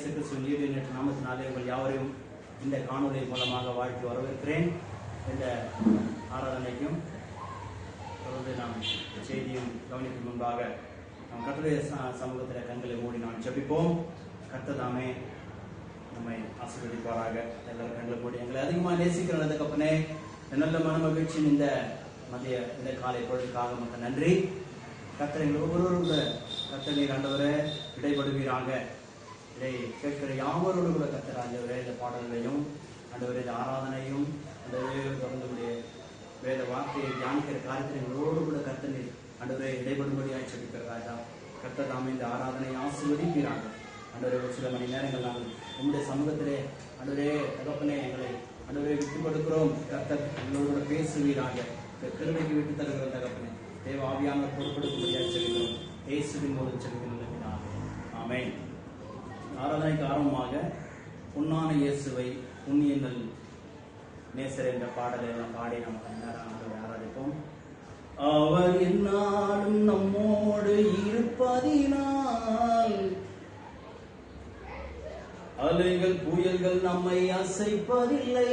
இயேசு கிறிஸ்துவின் ஈடு நேற்று நாமத்தினாலே உங்கள் யாவரையும் இந்த காணொலி மூலமாக வாழ்த்தி வரவேற்கிறேன். இந்த ஆராதனைக்கும் தொடர்ந்து நாம் செய்தியும் கவனிக்கும் முன்பாக நம் கர்த்தருடைய சமூகத்தில் கண்களை மூடி நாம் ஜெபிப்போம். கர்த்தர் தாமே நம்மை ஆசீர்வதிப்பாராக. எல்லாரும் கண்களை மூடி எங்களை அதிகமாக நேசிக்கிற நல்லதுக்கப்பனே நல்ல மன மகிழ்ச்சியின் இந்த காலை பொழுதுக்காக மக்கள் நன்றி. கர்த்தர் எங்கள் ஒவ்வொருவரோட கர்த்தர் நீர் ஆண்டவரே இடைபடுவீராக. இதை கேட்கிற யாவரோடு கூட கர்த்தர் ஆண்டவரே இந்த பாடல்களையும் ஆண்டவரே இந்த ஆராதனையும் ஆண்டவரே தொடர்ந்து வேத வார்த்தையை தியானிக்கிற காரியத்தை எங்களோடு கூட கர்த்தர் நீர் ஆண்டவரே இடைபடும்படியாக சொல்லிக்கிற ராஜா. கர்த்தர் தாமே இந்த ஆராதனையை ஆசீர்வதிப்பீராக. ஆண்டவரே ஒரு சில மணி நேரங்கள் நாங்கள் உங்களுடைய சமூகத்திலே ஆண்டவரே தகப்பனே எங்களை ஆண்டவரே விட்டு கொடுக்கிறோம். கர்த்தர் எங்களோட பேசுவீராக. கிருபைக்கு விட்டு தருகிற தகப்பனே தேவ ஆவியான பொறுப்படுக்கும்படியாக சொல்கிறோம். இயேசுவின் மூலம் சொல்கிறோம். ஆமென். ஆராதனைக்கு ஆரம்பமாக பொன்னான இயேசுவை புண்ணியங்கள் நேசர் என்ற பாடலை நாம் பாடி நம்ம ஆராதிப்போம். அவர் என்னாலும் நம்மோடு இருப்பதினால் அலைகள் புயல்கள் நம்மை அசைப்பதில்லை.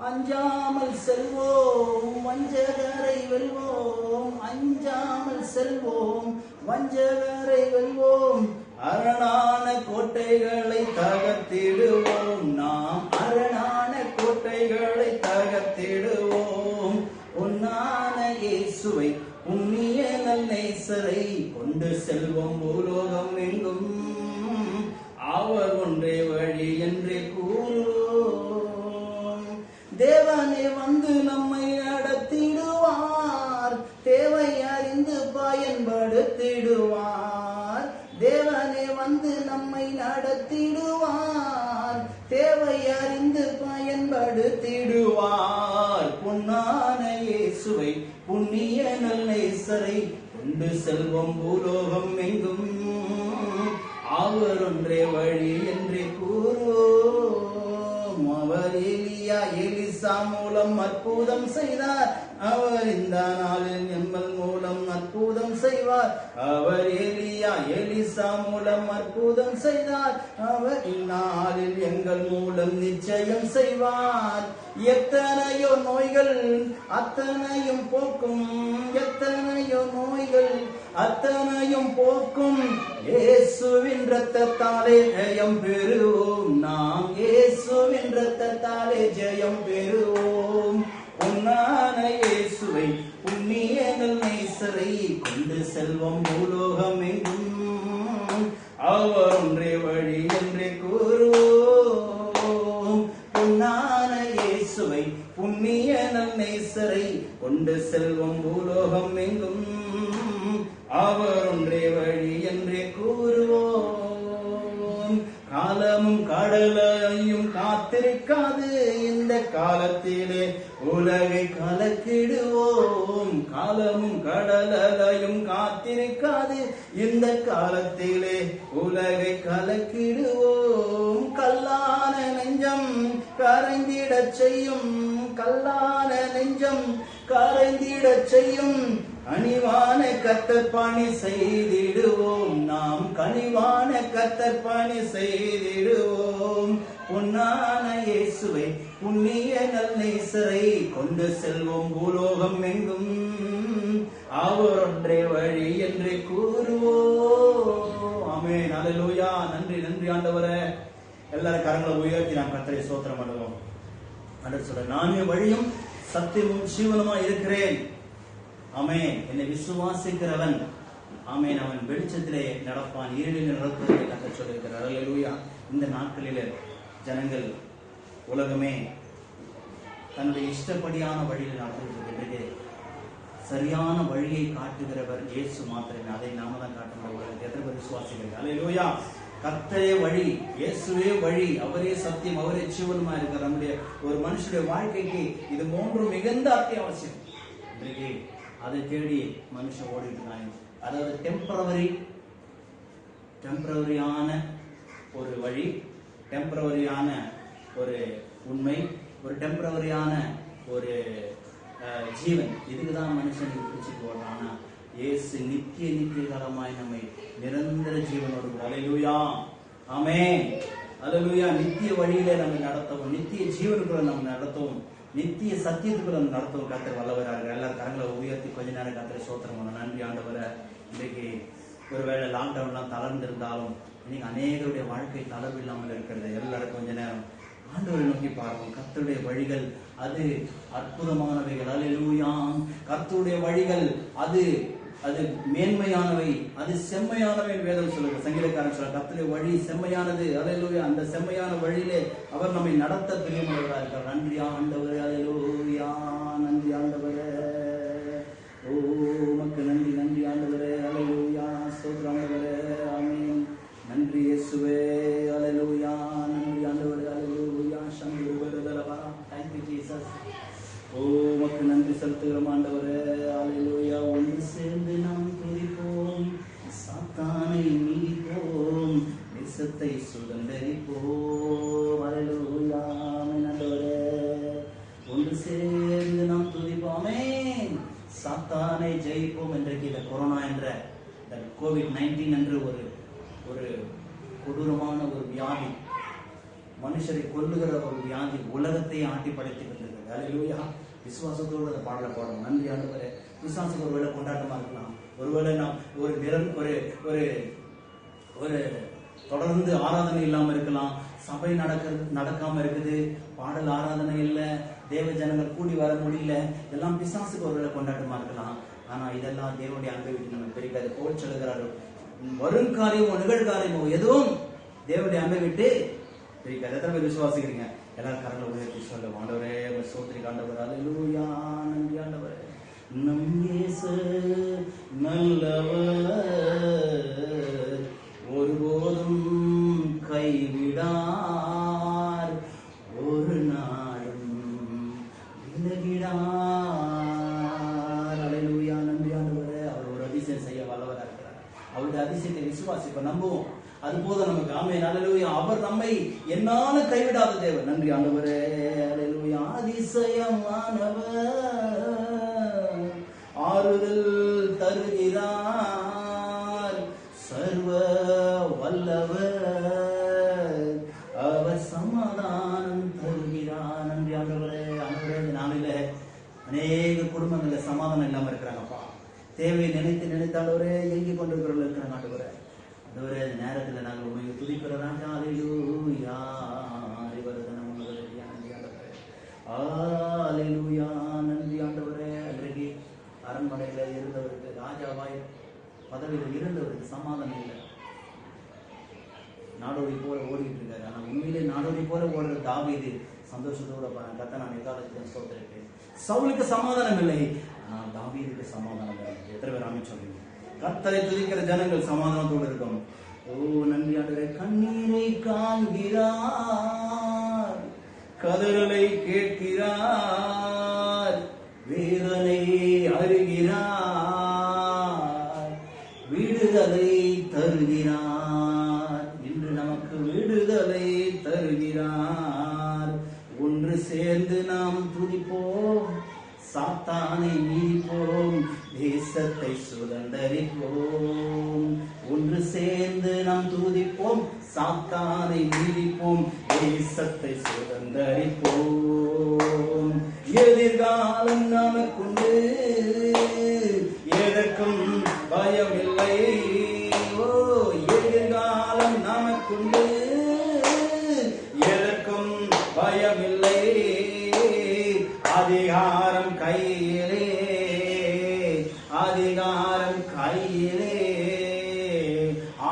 அஞ்சாமல் செல்வோம் வஞ்சகரை வெல்வோம், அஞ்சாமல் செல்வோம் வஞ்சகரை வெல்வோம். அரணான கோட்டைகளை தகர்த்திடுவோம், நாம் அரணான கோட்டைகளை தகர்த்திடுவோம். பொன்னான இயேசுவை புண்ணிய நேசரை கொண்டு செல்வோம் பூலோகம் எங்கும். அவர் ஒன்றே வழி என்றே கூறுவோம். தேவனே வந்து நம்மை நடத்திடுவார், தேவை அறிந்து பயன்படுத்திடுவார். தேவனே வந்து நம்மை நடத்திடுவார், தேவை அறிந்து பயன்படுத்திடுவார். பொன்னான இயேசுவை புண்ணிய நேசரை கொண்டு செல்வோம் பூலோகம் எங்கும். அவர் ஒன்றே வழி என்றே கூறுவோம். அவர் எலியா எலிசா மூலம் அற்புதம் செய்தார், அவர் இந்த நாளில் எம்மல் மூலம் அற்புதம் செய்வார். அவர் எலியா எலிசா மூலம் அற்புதம் செய்தார், அவர் இந்நாளில் எங்கள் மூலம் நிச்சயம் செய்வார். எத்தனையோ நோய்கள் அத்தனையும் போக்கும், எத்தனையோ நோய்கள் அத்தனையும் போக்கும். இயேசுவின் இரத்தத்தாலே ஜெயம் பெறுவோம், நாம் இயேசுவின் இரத்தத்தாலே ஜெயம் பெறுவோம். பொன்னான இயேசுவை புண்ணிய நேசரை கொண்டு செல்வம் பூலோகம் எங்கும். அவர் ஒன்றே வழி என்றே கூறுவோம். பொன்னான இயேசுவை புண்ணிய நேசரை கொண்டு செல்வம் பூலோகம் எங்கும். அவர் ஒன்றே வழி என்றே கூறுவோம். காலமும் கடலையும் காத்திருக்காது, இந்த காலத்திலே உலகை கலக்கிடுவோம். காலமும் கடலையும் காத்திருக்காது, இந்த காலத்திலே உலகை கலக்கிடுவோம். கல்லான நெஞ்சம் கரைந்திடச் செய்யும், கல்லான நெஞ்சம் கரைந்திடச் செய்யும். கனிவான கர்த்தர் பணி செய்திடுவோம், நாம் கனிவான கர்த்தர் பணி செய்திடுவோம். பொன்னான இயேசுவை புண்ணிய நேசரை கொண்டு செல்வோம் பூலோகம் எங்கும். அவர் ஒன்றே வழி என்றே கூறுவோம். ஆமென். அல்லேலூயா. நன்றி நன்றி ஆண்டவரே. எல்லாரும் கரங்களை உயர்த்தி நாம் கர்த்தரை ஸ்தோத்திரம் பண்ணுவோம். ஆண்டவர் சொல்ற, நானே வழியும் சத்தியமும் ஜீவனுமா இருக்கிறேன். ஆமென். என்னை விசுவாசிக்கிறவன் ஆமென் அவன் வெளிச்சத்திலே நடப்பான், இருளில் நடப்பதை கர்த்தர் சொல்லியிருக்கிறார். அல்லேலூயா. இந்த நாட்களில் ஜனங்கள் உலகமே தன்னுடைய இஷ்டப்படியான வழியில் நடத்துகிறது. சரியான வழியை காட்டுகிறவர் இயேசு மாத்திரமே, அதை நாம தான் காட்ட முடியும். எத்தனை பேர் விசுவாசிகள்? அல்லேலூயா. கர்த்தரே வழி, இயேசுவே வழி, அவரே சத்தியம், அவரே ஜீவனுமா இருக்கிற நம்முடைய ஒரு மனுஷனுடைய வாழ்க்கைக்கு இது மூன்றும் மிகுந்த அத்தியாவசியம். இன்றைக்கு அதை தேடி மனுஷன் ஓடிட்டு இருக்காங்க. அதாவது டெம்பரவரியான ஒரு வழி, டெம்பரவரியான ஒரு உண்மை, ஒரு டெம்பரவரியான ஒரு ஜீவன், இதுக்குதான் மனுஷன் பிடிச்சிட்டு ஓடுறான். இயேசு நித்திய காலமாய் நம்மை நிரந்தர ஜீவனோடு. அல்லேலூயா. ஆமென். அல்லேலூயா. நித்திய வழியிலே நம்மை நடத்தவும், நித்திய ஜீவனுக்குள்ள நம்ம நடத்தவும், நித்திய சத்தியத்துக்குள்ள நம்ம நடத்தவும் கர்த்தர் வல்லவராக. எல்லாரும் கரங்களை உயர்த்தி கொஞ்ச நேரம் கர்த்தரை ஸ்தோத்திரம் பண்ண. நன்றி ஆண்டவரே. இன்றைக்கு ஒருவேளை லாக்டவுன்லாம் தளர்ந்து இருந்தாலும் இன்னைக்கு அநேகருடைய வாழ்க்கை தளர்வு இல்லாமல் இருக்கிறது. எல்லாரும் கொஞ்ச நேரம் ஆண்டவரை நோக்கி பார்ப்போம். கர்த்தருடைய வழிகள் அது அற்புதமானவைகள். அல்லேலூயா. கர்த்தருடைய வழிகள் அது அது மேன்மையானவை, அது செம்மையானவை வேதம் சொல்லுங்க. சங்கீதக்காரன் சொல்ற கர்த்தருடைய வழி செம்மையானது. அல்லேலூயா. அந்த செம்மையான வழியிலே அவர் நம்மை நடத்த பிரியமுள்ளவராக இருக்கிறார். நன்றி ஆண்டவரே. அல்லேலூயா. நன்றி ஆண்டவரே. ஓ உமக்கு நன்றி. நன்றி ஆண்டவரே. அல்லேலூயா. ஸ்தோத்திரம் ஆண்டவரே. ஆமென். நன்றி இயேசுவே. அல்லேலூயா. நன்றி ஆண்டவரே. அல்லேலூயா. சங்கீதவரதலவா. Thank you Jesus. ஓ உமக்கு நன்றி செலுத்துகிறோம் ஆண்டவரே. அல்லேலூயா. ஒன்று சேர்ந்து நாம் துதிப்போம், சாத்தானை மீட்போம், தேசத்தை சுதந்தரிப்போம். அல்லேலூயா. ஆமென் ஆண்டவரே. ஒன்று சேர்ந்து நாம் துதிப்போம். ஆமென். சாத்தானை ஜெயிப்போம். இன்றைக்கு இந்த கொரோனா என்ற இந்த COVID-19 என்ற ஒரு கொடூரமான ஒரு வியாதி, மனுஷரை கொல்லுகிற ஒரு வியாதி உலகத்தை ஆட்டி படைத்துக் கொண்டிருக்கிறது. அல்லேலூயா. விசுவாசத்தோடு அந்த பாடலை பாடணும். நன்றி ஆண்டவரே. விசுவாசம் ஒருவேளை கொண்டாட்டமா இருக்கலாம், ஒருவேளை நாம் ஒரு ஒரு தொடர்ந்து ஆராதனை இல்லாம இருக்கலாம், சபை நடக்காம இருக்குது, பாடல் ஆராதனை இல்லை, தேவ ஜனங்கள் கூடி வர முடியல, எல்லாம் பிசாசுக்கு ஒருவேளை கொண்டாட்டமா இருக்கலாம். ஆனா இதெல்லாம் தேவனுடைய அன்பை விட்டு நம்ம பிரிக்காது. போல் சொல்லுகிறார்கள், வருங்காரியமோ நிகழ்காரியமோ எதுவும் தேவனுடைய அன்பை விட்டு பிரிக்காது. எத்தனை பேர் விசுவாசிக்கிறீங்க? எல்லாரும் கரங்களை உயர்த்தி சொல்ல. ஆண்டவரே சோத்திரிக்க ஆண்டவர். அல்லேலூயா. நன்றி ஆண்டவரே. நம் இயேசு நல்லவர், ஒருபோதும் கைவிடார், ஒரு நாளும் விலகிடார். அல்லேலூயா. நன்றி ஆண்டவரே. அவர் ஒரு அதிசயம் செய்ய வல்லவராக இருக்கிறார். அவருடைய அதிசயத்தை விசுவாசிப்ப நம்புவோம். அது போதும் நமக்கு. ஆமென். அல்லேலூயா. அவர் நம்மை என்னால கைவிடாத தேவன். நன்றி ஆண்டவரே. அல்லேலூயா. அதிசயமானவர், ஆறுதல் தருகிறார், சர்வ வல்லவர், அவர் சமாதானம் தருகிறார். நன்றி ஆண்டவரே. ஆண்டவரே, இந்த நாளில அநேக குடும்பங்கள்ல சமாதானம் இல்லாம இருக்கிறாங்கப்பா. தேவையை நினைத்தாலவரே ஏங்கி கொண்டிருக்கிறவர்கள் இருக்கிறாங்க. ஆண்டவரே ஆண்டவரே, இந்த நேரத்தில் நாங்கள் உண்மையை துதிக்கிற ராஜா. அல்லேலூயா. அறிவர்தனம் உங்களுடைய நன்றி ஆண்டவரே. அல்லேலூயா. நன்றி ஆண்டவரே. அன்றைக்கு அரண்மனையில இருந்தவருக்கு, ராஜாவாய் பதவியில் இருந்தவருக்கு சமாதானம் இல்லை, நாடோடி போல ஓடிட்டு இருக்காரு. ஆனா உண்மையிலே நாடோடி போல ஓடுற தாவீது சந்தோஷத்தோட கத்த நான் எக்காலத்துக்கு ஸ்தோத்திரிக்கிறேன். சவுலுக்கு சமாதானம் இல்லை, ஆனால் தாவீதுக்கு சமாதானம் இல்லை. எத்தனை பேர் ஆமென் சொல்றீங்க? கர்த்தரை துதிக்கிற ஜனங்கள் சமாதானத்தோடு இருக்கும். ஓ நன்றி ஆண்டவரே. கண்ணீரை காண்கிறார், கதறலை கேட்கிறார், வேதனை அறிகிறார், விடுதலை தருகிறார். இன்று நமக்கு விடுதலை தருகிறார். ஒன்று சேர்ந்து நாம் துதிப்போம், சாத்தானை மீட்போம், தேசத்தை சுதந்தரிப்போம். ஒன்று சேர்ந்து நாம் துதிப்போம், சாத்தானை மீட்போம், தேசத்தை சுதந்தரிப்போம். எதிர்காலம் நமக்குண்டு, எதற்கும் பயமில்லை. ஓ எதிர்காலம் நமக்குண்டு, எதற்கும் பயமில்லை. அதிகாரம் கையிலே, அதிகாரம் கையிலே,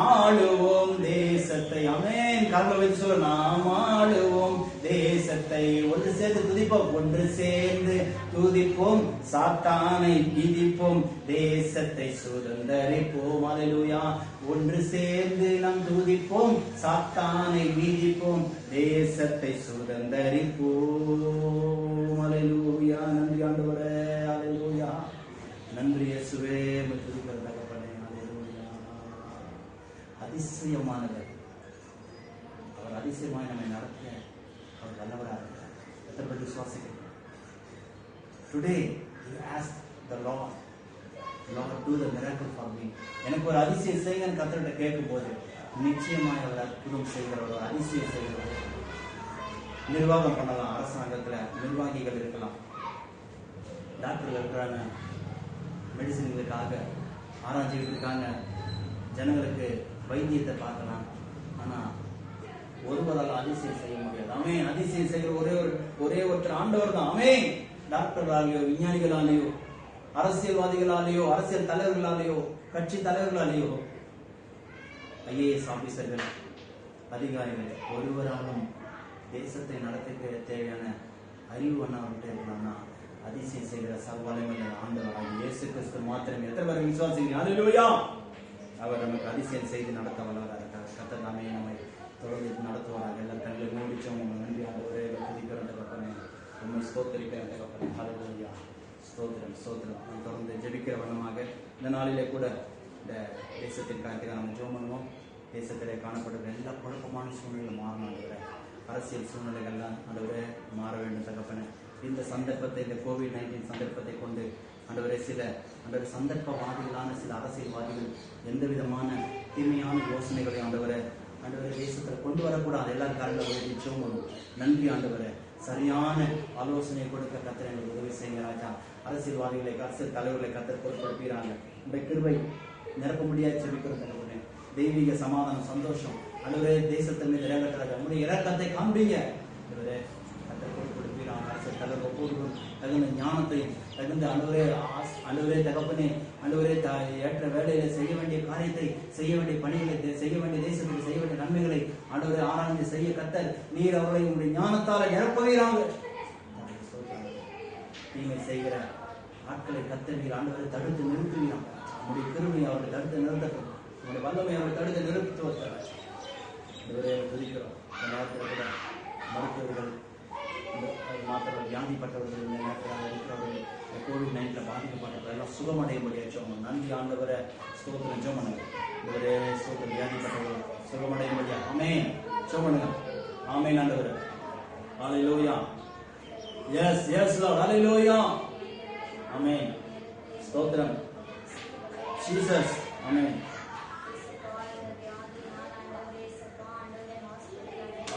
ஆளுவோம் தேசத்தை. ஆமென். கர்ம வச்சு நாம் ஆளுவோம் தேசத்தை. ஒன்று சேர்ந்து துதிப்போம், ஒன்று சேர்ந்து துதிப்போம், சாத்தானை மிதிப்போம், தேசத்தை சுதந்தரிப்போம். அல்லேலூயா. ஒன்று சேர்ந்து நாம் துதிப்போம், சாத்தானை மிதிப்போம், தேசத்தை சுதந்தரிப்போம். அல்லேலூயா. நன்றி ஆண்டவரே. அல்லேலூயா. நன்றி இயேசுவே. துதிக்கிற தகப்பனே. அல்லேலூயா. அதிசயமானவர் அவர். அதிசயமாய் நம்மை நடத்த அவர் வல்லவராக இருக்கிறார். எத்தனை பேர் விசுவாசிக்கிறீங்க? Today you ask the Lord, do the miracle for me. எனக்கு ஒரு அதிசயம் செய்யுங்கன்னு கர்த்தர்கிட்ட கேட்கும் போது நிச்சயமாய் அவர் அற்புதம் செய்கிறவர், அதிசயம் செய்கிறவர். நிர்வாகம் பண்ணலாம், அரசாங்கத்துல நிர்வாகிகள் இருக்கலாம், டாக்டர்கள் இருக்கிறாங்க, மெடிசின்களுக்காக ஆராய்ச்சிகள் இருக்காங்க, ஜனங்களுக்கு வைத்தியத்தை பார்க்கலாம். ஆனா ஒருவரால் அதிசயம் செய்ய முடியாது. ஆமென். அதிசயம் செய்கிற ஒரே ஒருத்தர் ஆண்டவர் தான். ஆமென். டாக்டர்களாலேயோ, விஞ்ஞானிகளாலேயோ, அரசியல்வாதிகளாலேயோ, அரசியல் தலைவர்களாலேயோ, கட்சி தலைவர்களாலேயோ, IAS ஆபீசர்கள், அதிகாரிகள் ஒருவராலும் தேசத்தை நடத்த தேவையான அறிவு அவர்கிட்ட இருக்கலாம்னா அதிசயம் செய்கிற சர்வவல்லமையுள்ள ஆண்டவராகிய இயேசு கிறிஸ்து மாத்திரமே. எத்தனை பேர் விசுவாசிக்கிறீங்க? ஹல்லேலூயா. அவர் நமக்கு அதிசயம் செய்து நடத்த வல்லவராக இருக்கிறார். கர்த்தர் தாமே நம்மை தொடர்ந்து நடத்துவாராக. எல்லா கண்களை மூடிச்சோம். நன்றி ஆண்டவரே, துதிக்கிறோம் தகப்பனே, உம்மை ஸ்தோத்திரிக்கிறோம் தகப்பனே. ஹல்லேலூயா. ஸ்தோத்திரம் ஸ்தோத்திரம். நாம் தொடர்ந்து ஜெபிக்கிற வண்ணமாக இந்த நாளிலே கூட இந்த தேசத்திற்காக நம்ம ஜெபம் பண்ணுவோம். தேசத்திலே காணப்படுகிற எல்லா குழப்பமான சூழ்நிலைகளும் மாறணும் ஆண்டவரே. அரசியல் சூழ்நிலைகள்லாம் ஆண்டவரே மாற வேண்டும் தகப்பனே. இந்த சந்தர்ப்பத்தை, இந்த COVID-19 சந்தர்ப்பத்தை கொண்டு ஆண்டவரே சில சந்தர்ப்பவாதிகளான சில அரசியல்வாதிகள் எந்த விதமான தீமையான யோசனைகளை ஆண்டவரே தேசத்தில் கொண்டு வரக்கூடாது. எல்லா காரணங்களும் நன்றி ஆண்டவரே. சரியான ஆலோசனை கொடுக்க கர்த்தர் எங்களுக்கு உதவி செய்யுங்க ராஜா. அரசியல்வாதிகளை, அரசியல் தலைவர்களை கர்த்தர் பொறுப்படுத்துகிறாங்க. இந்த கிருபை நிரப்ப முடியாது செபிக்கிறோம். தெய்வீக சமாதானம், சந்தோஷம் ஆண்டவரே தேசத்தின் மீது இறங்கட்டும். நம்முடைய இரக்கத்தை காண்பீங்க ஆண்டவரே. கர்த்தர் பொறுப்படுத்துகிறாங்க. அரசியல் தலைவர் ஒவ்வொருவரும் தகுந்த ஞானத்தையும் தகுந்த அலுவலே தகப்பனே ஆண்டவரே ஏற்ற வேலையில செய்ய வேண்டிய காரியத்தை, செய்ய வேண்டிய பணிகளை, செய்ய வேண்டிய தேசத்துக்கு செய்ய வேண்டிய நன்மைகளை ஆண்டவரே ஆராய்ந்து செய்ய கர்த்தர் நீர் அவர்களை உங்களுடைய ஞானத்தால நிரப்புவீராங்க. தீமை செய்கிற ஆட்களை கர்த்தர் நீர் ஆண்டவரை தடுத்து நிறுத்துவீராம். உங்களுடைய கிருபை அவர்களை தடுத்து நிறுத்தட்டும். உங்களுடைய வல்லமை அவர்களை தடுத்து நிறுத்துவார். துதிக்கிறோம். இந்த நேரத்தில் கூட மருத்துவர்கள் மாத்திரம் வியாதிப்பட்டவர்கள், இந்த நேரத்தில் இருக்கிறவர்கள், COVID-19 பாதிக்கப்பட்டவர்கள் எல்லாம் சுகமடையும்படியா ஜெபம். நன்றி ஆண்டவரை. ஸ்தோத்திரம். ஜெபம் பண்ணுங்க. இவரே ஸ்தோத்திரம். வியாதிப்பட்டவர்கள் சுகமடையும்படியா ஆமென். ஜெபம் பண்ணுங்க. ஆமென் ஆண்டவரே. Hallelujah. Yes yes Lord. Hallelujah. Amen. ஸ்தோத்திரம் Jesus. Amen.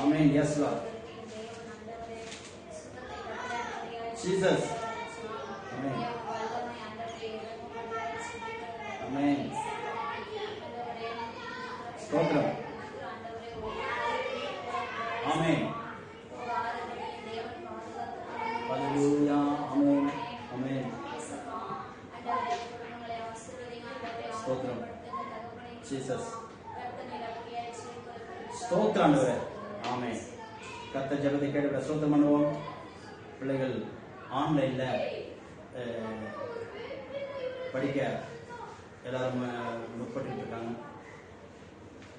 Amen. Yes Lord. Jesus. Amen. Amen. Stotram. Amen. Hallelujah. Amen. Amen. Stotram. Jesus. Stotram. Amen. கர்த்தர் ஜெபத்தை கேட்டு ஸ்தோத்திரம் பண்ணுவோம். பிள்ளைகள் ஆன்லைன்ல படிக்க எல்லாரும் முற்பட்டு இருக்காங்க.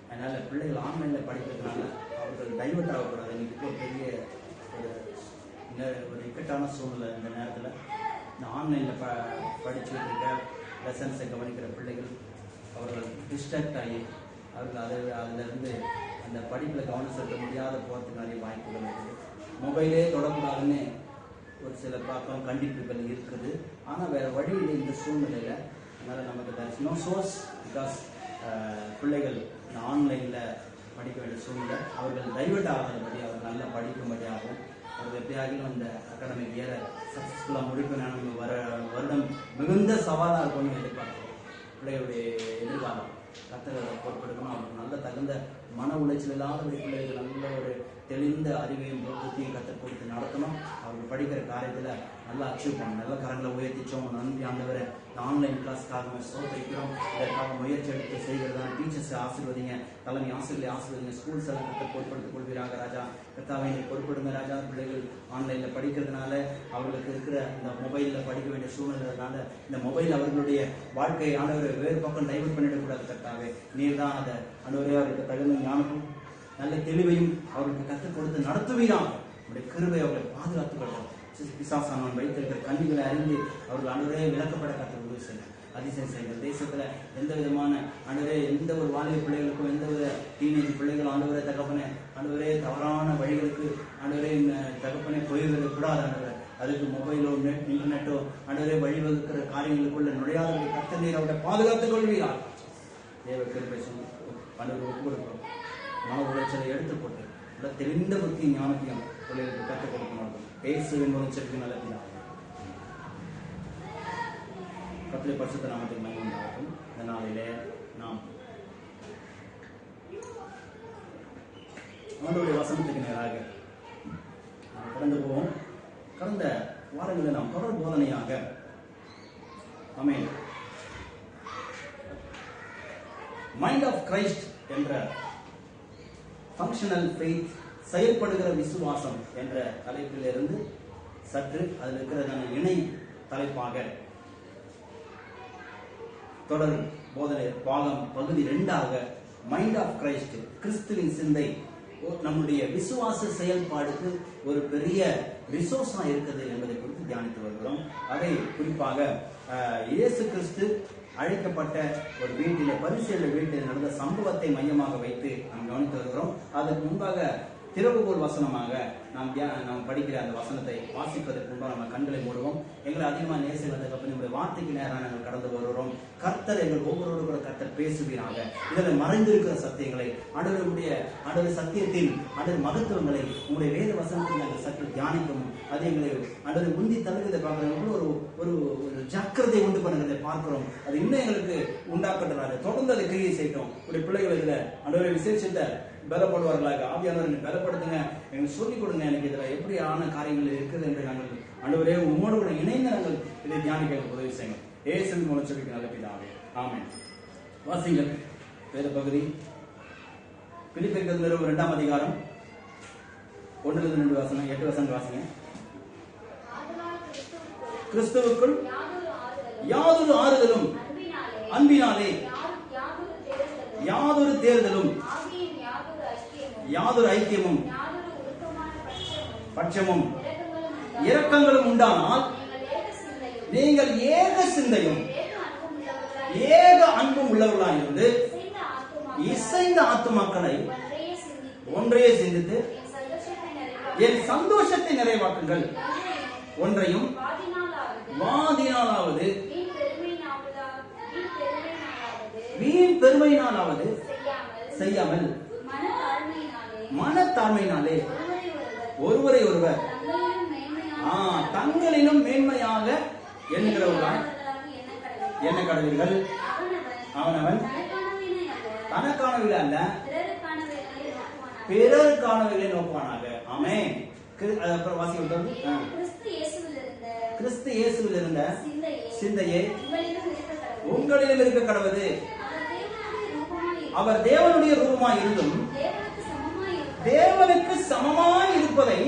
அதனால பிள்ளைகள் ஆன்லைன்ல படிக்கிறதுனால அவர்கள் டைவர்ட் ஆகக்கூடாது. இன்னைக்கு ஒரு பெரிய ஒரு இக்கட்டான சூழ்நிலை. இந்த நேரத்தில் இந்த ஆன்லைன்ல படிச்சுட்டு இருக்க லெசன்ஸை கவனிக்கிற பிள்ளைகள் அவர்கள் டிஸ்ட்ராக்ட் ஆகி அவர்கள் அதிலிருந்து அந்த படிப்பில் கவனம் செலுத்த முடியாத போகிறதுக்கு நிறைய வாய்ப்புகள் இருக்குது. மொபைலே தொடக்கூடாதுன்னு ஒரு சில பக்கம் கண்டிப்புகள் இருக்குது. ஆனால் வேற வழி இல்லை இந்த சூழ்நிலையில. அதனால நமக்கு there is no source because பிள்ளைகள் ஆன்லைன்ல படிக்க வேண்டிய சூழ்நிலை. அவர்கள் டைவர்ட் ஆகாதபடி அவர்கள் நல்லா படிக்கும்படியாகவும் அவர்கள் எப்படியாகிலும் அந்த அகாடமிக் இயரை சக்சஸ்ஃபுல்லாக முடிக்கணும். வருடம் மிகுந்த சவாலாக இருக்கும்னு எதிர்பார்க்கிறோம். பிள்ளைகளுடைய எதிர்காலம் கர்த்தர் பொறுப்பெடுக்கணும். அவருக்கு நல்ல தகுந்த மன உளைச்சல் இல்லாத பிள்ளைகளுக்கு நல்ல ஒரு தெளிந்த அறிவையும் புத்தியும் கற்றுக் கொடுத்து நடத்தணும். அவர்கள் படிக்கிற காரியத்தில் நல்லா அச்சீவ் பண்ணணும். நல்ல கரங்களை உயர்த்திச்சோம். நன்றி ஆண்டவரை. ஆன்லைன் கிளாஸ்க்காக ஸ்தோத்திரிக்கிறோம். இதற்காக முயற்சி எடுத்து செய்கிறதா டீச்சர்ஸ் ஆசீர்வதிங்க, தலைமை ஆசிரியர்களை ஆசீர்வதிங்க, ஸ்கூல்ஸ் எல்லாம் கற்று பொறுப்படுத்திக் கொள்வீராக ராஜா. கர்த்தாவை பொறுப்படுங்க ராஜா. பிள்ளைகள் ஆன்லைனில் படிக்கிறதுனால அவர்களுக்கு இருக்கிற இந்த மொபைலில் படிக்க வேண்டிய சூழ்நிலைனால இந்த மொபைல் அவர்களுடைய வாழ்க்கையை ஆண்டவர் வேறு பக்கம் டைவர்ட் பண்ணிடக்கூடாது. கர்த்தாவே நீர் தான் அதை ஆண்டவரே அவர்களுக்கு தகுந்த ஞானமும் நல்ல தெளிவையும் அவர்களுக்கு கற்றுக் கொடுத்து நடத்துவீராக. உங்களுடைய கிருபை அவர்களை பாதுகாத்துக் கொள்ளும். பிசாசானவன் வைத்திருக்கிற கண்ணிகளை அறிந்து அவர்கள் ஆண்டவரே விளக்கப்பட கற்றுக் உதவி செய்ய அதிசயம் செய்யுங்கள். தேசத்துல எந்த விதமான ஆண்டவரே எந்த ஒரு வாலிப பிள்ளைகளுக்கும் எந்த வித டீனேஜ் பிள்ளைகள் ஆண்டவரே தகப்பனே ஆண்டவரே தவறான வழிகளுக்கு ஆண்டவரே தகப்பனே போய்விட கூடாது. ஆண்டவரே அதுக்கு மொபைலோ இன்டர்நெட்டோ ஆண்டவரே வழிவகுக்கிற காரியங்களுக்குள்ள நுழையாத கர்த்தர் நீர் அவரை பாதுகாத்துக் கொள்வீராக. தேவ கிருபை ஆண்டவருக்கு ஒப்பு கொடுக்கிறோம். மன உளைச்சலை எடுத்து போட்டு நல்ல தெரிந்த புத்தி ஞானத்தையும் பிள்ளைகளுக்கு கற்றுக் கொடுக்கணும். பேசுவின் மூலம் செல்வி நல்ல கர்த்தருடைய பரிசுத்த நாமத்துக்கு மகிமை உண்டாகட்டும். இந்த நாளிலே நாம் ஆண்டவருடைய வசனத்துக்கு நேராக கடந்து போவோம். கடந்த வாரங்களில் நாம் தொடர் போதனையாக ஆமென் மைண்ட் ஆஃப் கிரைஸ்ட் என்ற ஃபங்க்ஷனல் ஃபெய்த், செயல்படுகிற விசுவாசம் என்ற தலைப்பிலிருந்து சற்று அதில் இருக்கிறதான இணை தலைப்பாக தொடர் போதனை பாகம் பகுதி 2ஆக மைண்ட் ஆஃப் கிரைஸ்ட், கிறிஸ்துவின் சிந்தை நம்முடைய விசுவாச செயல்பாடுக்கு ஒரு பெரிய ரிசோர்ஸா இருக்குது என்பதை குறித்து தியானித்து வருகிறோம். அதை குறிப்பாக இயேசு கிறிஸ்து அழைக்கப்பட்ட ஒரு வீட்டிலே பரிசேயர் வீட்டில் நடந்த சம்பவத்தை மையமாக வைத்து நாம் கவனித்து வருகிறோம். அதற்கு முன்பாக திறவுகோல் வசனமாக நாம் படிக்கிற அந்த வசனத்தை வாசிப்பதற்கு முன்பாக நம்ம கண்களை மூடுவோம். எங்களை அதிகமாக நேசிக்கிறதுக்கு அப்புறம் நம்முடைய வார்த்தைக்கு நேராக நாங்கள் கடந்து வருகிறோம். கர்த்தர் எங்கள் ஒவ்வொருவரும் கூட கர்த்தர் பேசுவீராக. இதில் மறைந்திருக்கிற சத்தியங்களை ஆண்டவர் சத்தியத்தில் ஆண்டவர் மகத்துவங்களை உங்களுடைய வேத வசனத்தில் நாங்கள் சற்று தியானிக்கவும் அது எங்களை ஆண்டவர் உந்தி தழுவதை பார்க்கிறோம். ஒரு ஜாக்கிரதை உண்டு பண்ணுறதை பார்க்கிறோம். அது இன்னும் எங்களுக்கு உண்டாக்கட்டுறாரு. தொடர்ந்து அதை கிரியை செய்யட்டும். உடைய பிள்ளைகள் இதுல ஆண்டவரை விசேஷத்தை பலப்படுவார்களாக. ஆவியானவரை பலப்படுத்துங்க, எங்களுக்கு சொல்லிக் கொடுங்க. எனக்கு இதுல எப்படியான காரியங்கள் இருக்குது என்று நாங்கள் ஆண்டவரே உம்மோடு கூட இணைந்து நாங்கள் இதை தியானிக்க உதவி செய்யுங்க. இயேசுவின் மூலம் ஜெபிக்கிறோம் நல்ல பிதாவே, ஆமென். வாசிங்கள் வேத பகுதி பிலிப்பியர் நிருபம் 2ஆம் அதிகாரம் 1-2 வசனம் 8 வசனம் வாசிங்க. கிறிஸ்துவுக்குள் யாதொரு ஆறுதலும் அன்பினாலே யாதொரு தேர்தலும் யாதொரு ஐக்கியமும் பட்சமும் இரக்கங்களும் உண்டானால் நீங்கள் ஏக சிந்தையும் ஏக அன்பும் உள்ளவர்களாயிருந்து இசைந்த ஆத்துமாக்களை ஒன்றையே சிந்தித்து என் சந்தோஷத்தை நிறைவாக்குங்கள். ஒன்றையும் வாதினாலாவது வீண் பெருமையினாலாவது செய்யாமல் மனத்தாழ்மையினாலே ஒருவரை ஒருவர் தங்களிலும் மேன்மையாக எண்ணுகிறவர்களாய் என்ன கடவுள்கள். அவனவன் தனக்கானவில்லை அல்ல பிறருக்கானவர்களை நோக்குவானாக. ஆமென். அப்புறம் வாசிக்க கிறிஸ்து இயேசுவில் இருந்த சிந்தையே உங்களிடம் இருக்க கடவுது. அவர் தேவனுடைய ரூபமாய் இருந்தும் தேவனுக்கு சமமாய் இருப்பதை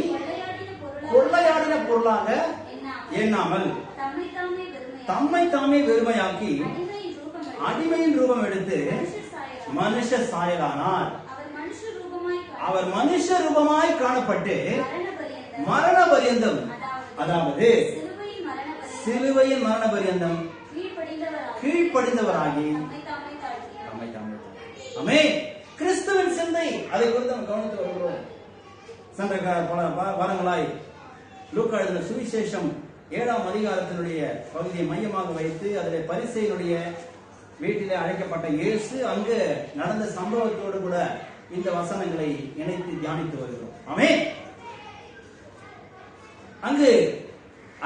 கொள்ளையாடின பொருளாக எண்ணாமல் தம்மை தாமே வெறுமையாக்கி அடிமையின் ரூபம் எடுத்து மனுஷ சாயலானார். அவர் மனுஷ ரூபமாய் காணப்பட்டு மரண பரியந்தம், அதாவது சிலுவையின் மரண பரியந்தம் கீழ்ப்படிந்தவராகி தம்மை தாமே. ஆமென். கிறிஸ்துவின் சிந்தை, அதை குறித்து நாம் கவனித்து வருகிறோம். சென்ற பல வாரங்களாய் லூக்கா எழுதின சுவிசேஷம் 7ஆம் அதிகாரத்தினுடைய பகுதியை மையமாக வைத்து அதில் பரிசேயனுடைய வீட்டிலே அழைக்கப்பட்ட இயேசு அங்கு நடந்த சம்பவத்தோடு கூட இந்த வசனங்களை இணைத்து தியானித்து வருகிறோம். ஆமென். அங்கு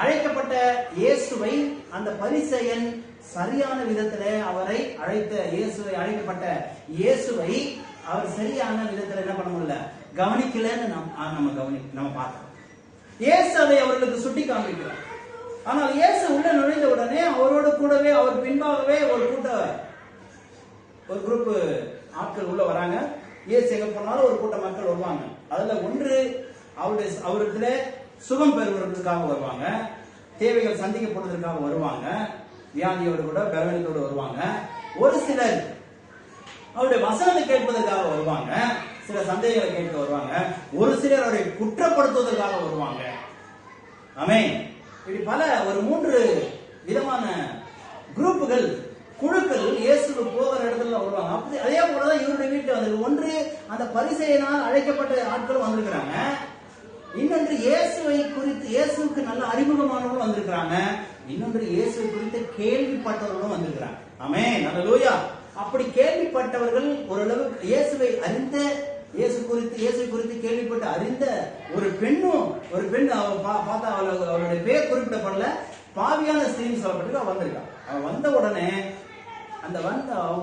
அழைக்கப்பட்ட இயேசுவை அந்த பரிசேயன் சரியான விதத்திலே அவரை அழைக்கப்பட்ட இயேசுவை அவர் சரியான விதத்தில் என்ன பண்ண முடியல, கவனிக்கலன்னு நம்ம பார்த்தோம். இயேசு அதை அவர்களுக்கு சுட்டி காண்பிக்கிறார். ஆனால் இயேசு உள்ள நுழைந்த உடனே அவரோடு கூடவே அவர் பின்பாகவே ஒரு குரூப் ஆட்கள் உள்ள வராங்க. இயேசு எங்க போனாலும் ஒரு கூட்ட மக்கள் வருவாங்க. அதுல ஒன்று அவரிடத்துல சுகம் பெறுவதற்காக வருவாங்க, தேவைகள் சந்திக்கப்படுவதற்காக வருவாங்க, வியாதியோடு கூட பலவீனத்தோடு வருவாங்க. ஒரு சிலர் அவருடைய வசனத்தை கேட்பதற்காக வருவாங்க, சில சந்தேகங்களை கேட்க வருவாங்க, ஒரு சிலர் அவரை குற்றப்படுத்துவதற்காக வருவாங்க. ஆமென். இப்படி பல ஒரு 3 விதமான குரூப்புகள், குழுக்கள் இயேசுக்கு போகிற இடத்துல வருவாங்க. அப்படி அதே போலதான் இவருடைய வீட்டுல வந்து ஒன்று அந்த பரிசேயனால் அழைக்கப்பட்ட ஆட்களும் வந்திருக்கிறாங்க, இன்னொன்று இயேசுவுக்கு நல்ல அறிமுகமானவர்களும் வந்திருக்கிறாங்க, இன்னொன்று இயேசு குறித்து கேள்விப்பட்டவர்களும் வந்திருக்கிறாங்க. ஆமென். அல்லேலூயா. அப்படி கேள்விப்பட்டவர்கள் ஓரளவு இயேசுவை அறிந்த, இயேசு குறித்து கேள்விப்பட்டு அறிந்த ஒரு பெண் பார்த்தா அவளுடைய பேர் குறிப்பிடப்படல, பாவியான ஸ்திரீன்னு சொல்லப்பட்டு அவள் வந்திருக்கா. அவள் வந்த உடனே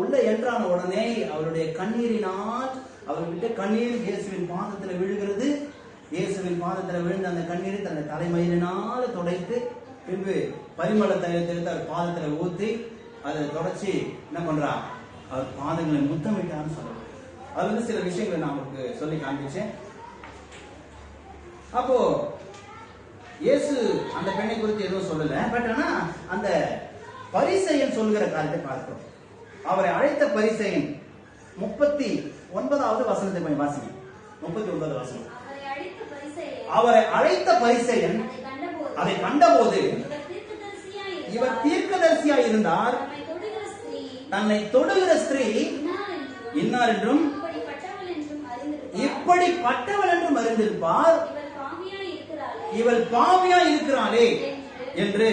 உள்ள என்றான உடனே அவருடைய கண்ணீரினால் அவர்கிட்ட கண்ணீர் இயேசுவின் பாதத்துல விழுகிறது. இயேசுவின் பாதத்துல விழுந்த அந்த கண்ணீரை தன்னுடைய தலைமயிரினால் துடைத்து, பின்பு பரிமள தைலத்தை எடுத்து அவர் பாதத்துல ஊத்தி அதை தொடச்சி என்ன பண்றா, அவர் பாதங்களை முத்தமிட்டான்னு சொல்றாரு. அது சில விஷயங்களை நான் உங்களுக்கு சொல்லி காண்பிச்சேன். அப்போ இயேசு அந்த பெண்ணை குறித்து எதுவும் சொல்லல. பட் ஆனா அந்த பரிசேயன் சொல்கிற காரியத்தை பார்க்கிறோம். அவரை அழைத்த பரிசேயன் 39வது வசனத்தை கொஞ்சம் வாசிங்க. 39வது வசனம். அவரை அழைத்த பரிசேயன் அதை கண்டபோது இவர் தீர்க்கதரிசியாய் இருந்தார், தன்னை தொடுகிற ஸ்திரீ இன்னார் என்றும் இப்படிப்பட்டவள் என்றும் அறிந்திருப்பார், இவள் பாவியா இருக்கிறாளே என்று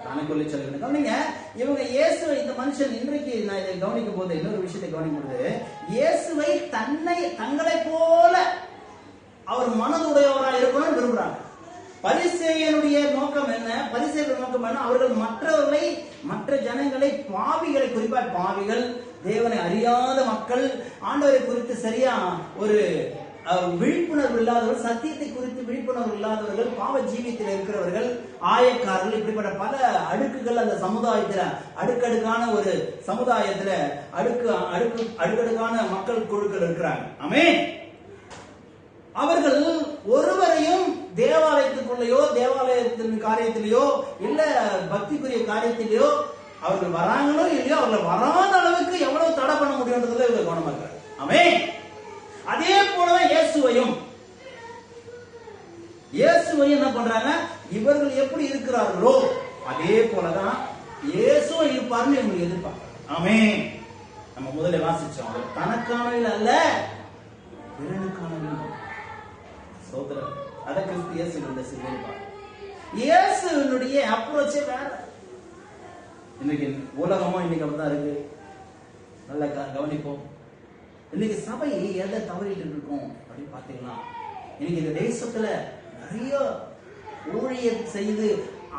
தனக்குள்ளே சொல்லுங்க. இவங்க இயேசுவை, இந்த மனுஷன் இன்றைக்கு நான் இதை கவனிக்கும் போது இன்னொரு விஷயத்தை கவனிக்கும் போது, இயேசுவை தங்களை போல அவர் மனதுடையவராக இருக்கணும்னு விரும்புறாங்க. பரிசேயனுடைய நோக்கம் என்ன? பரிசேயனுடைய நோக்கம் என்ன? அவர்கள் மற்றவர்களை, மற்ற ஜனங்களை, பாவிகளை, குறிப்பாக பாவிகள், தேவனை அறியாத மக்கள், ஆண்டவரை குறித்து சரியா ஒரு விழிப்புணர்வு இல்லாதவர்கள், சத்தியத்தை குறித்து விழிப்புணர்வு இல்லாதவர்கள், பாவ ஜீவியத்தில் இருக்கிறவர்கள், ஆயக்காரர்கள், இப்படிப்பட்ட பல அடுக்குகள் அந்த சமுதாயத்துல, அடுக்கடுக்கான ஒரு சமுதாயத்துல அடுக்கடுக்கான மக்கள் குழுக்கள் இருக்கிறாங்க. ஆமென். அவர்கள் ஒருவரையும் தேவாலயத்துக்குள்ளேயோ, தேவாலயத்தின் காரியத்திலேயோ, இல்ல பக்திக்குரிய காரியத்திலேயோ அவர்கள் வராங்களோ இல்லையோ, அவர்கள் வராத அளவுக்கு எவ்வளவு தடை பண்ண முடியும்ன்றதுல இவங்க கவனமா இருக்காங்க. ஆமென். அதே போலதான் இயேசுவையும் என்ன பண்றாங்க, இவர்கள் எப்படி இருக்கிறார்களோ அதே போலதான் இயேசுவும் இருப்பார்னு இவங்க எதிர்பார்க்கிறாங்க. ஆமென். நம்ம முதல்ல வாசிச்சோம், தனக்கானவில் அல்ல பிறனுக்கானவில். சோதரர் அத கிறிஸ்து இயேசுவினுடைய சிலுவையில் இயேசுவினுடைய அப்ரோச்சே வேற. இன்னைக்கு உலகமும் இன்னைக்கு அப்படிதான் இருக்கு. நல்லா கவனிப்போம். இன்னைக்கு சபை எதை தவறிட்டு இருக்கோம் அப்படின்னு பாத்தீங்கன்னா, இன்னைக்கு இந்த தேசத்துல நிறைய ஊழியர் செய்து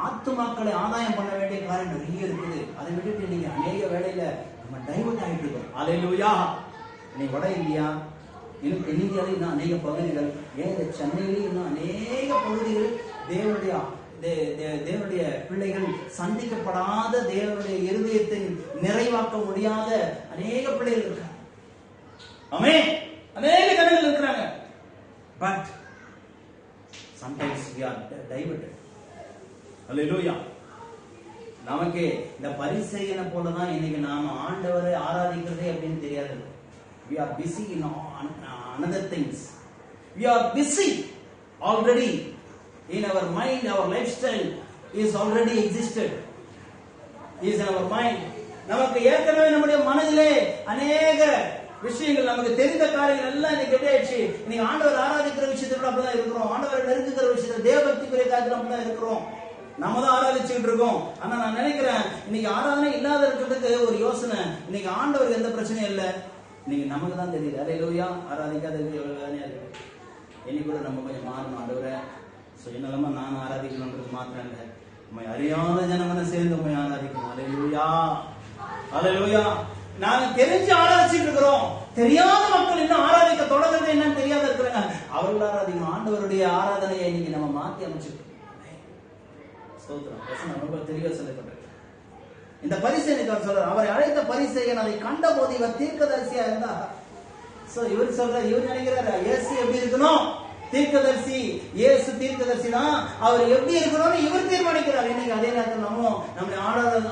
ஆத்துமாக்களை ஆதாயம் பண்ண வேண்டிய காரியம் நிறைய இருக்குது. அதை விட்டுட்டு இன்னைக்கு அநேக வேலையில நம்ம டைவர்ட் ஆகிட்டு இருக்கோம். அல்லேலூயா. இன்னைக்கு வட இந்தியா, இந்தியாவில் இன்னும் அநேக பகுதிகள், ஏன் சென்னையிலும் இன்னும் அநேக பகுதிகள் தேவனுடைய பிள்ளைகள் சந்திக்கப்படாத, தேவனுடைய இருதயத்தை நிறைவாக்க முடியாத அநேக பிள்ளைகள் இருக்காங்க. ஆமென். அநேக ஜனங்கள் இருக்கிறாங்க. But sometimes we are diverted. Hallelujah. நமக்கு இந்த பரிசேயனை போலதான் இன்னைக்கு நாம ஆண்டவரை ஆராதிக்கிறதே அப்படின்னு தெரியாது. We are busy in another things. We are busy already in our mind. Our lifestyle is already existed. Is in our mind. நமக்கு ஏற்கனவே நம்முடைய மனதிலே அநேக விஷயங்கள், நமக்கு தெரிந்த காரியங்கள் எல்லாம் இன்னைக்கு எப்படி ஆயிடுச்சு. இன்னைக்கு ஆண்டவர் ஆராதிக்கிற விஷயத்துல அப்படிதான் இருக்கிறோம். ஆண்டவரை நெருங்குகிற விஷயத்துல, தேவபக்திக்குரிய காரியத்துல அப்படிதான் இருக்கிறோம். நம்ம தான் ஆராதிச்சுட்டு இருக்கோம். ஆனா நான் நினைக்கிறேன், இன்னைக்கு ஆராதனை இல்லாத இருக்கிறதுக்கு ஒரு யோசனை, இன்னைக்கு ஆண்டவருக்கு எந்த பிரச்சனையும் இல்லை, இன்னைக்கு நமக்கு தான் தெரியுது. அல்லேலூயா. ஆராதிக்காதது எவ்வளவு வேதனையா இருக்கு. இனி கூட நம்ம கொஞ்சம் மாறணும். ஆண்டவரை சுயநலமா நான் ஆராதிக்கணும்ன்றது மாத்திரம் இல்லை, உண்மை அறியாத ஜனமனை சேர்ந்து உண்மை ஆராதிக்கணும். அல்லேலூயா. அல்லேலூயா. நாங்க தெரிஞ்சு ஆராதிச்சுட்டு இருக்கிறோம். தெரியாத மக்கள் இன்னும் ஆராதிக்க தொடங்குறது என்னன்னு தெரியாத இருக்கிறாங்க. அவர்கள் ஆராதிக்கணும். ஆண்டவருடைய ஆராதனையை இன்னைக்கு நம்ம மாத்தி அமைச்சிருக்கோம். ரொம்ப தெளிவா சொல்லப்பட்டிருக்கு. இந்த பரிசேயனை சொல்றார், அவரை அழைத்த பரிசேயன் அதை கண்ட போது இவர் தீர்க்கதரிசியா இருந்தா. சோ இவர் சொல்றாரு, இவர் நினைக்கிறாரு இயேசு எப்படி இருக்கணும், தீர்க்கதரிசி, இயேசு தீர்க்கதரிசி தான், அவர் எப்படி இருக்கணும்னு இவர் தீர்மானிக்கிறார். இன்னைக்கு அதே நேரத்தில் நம்முடைய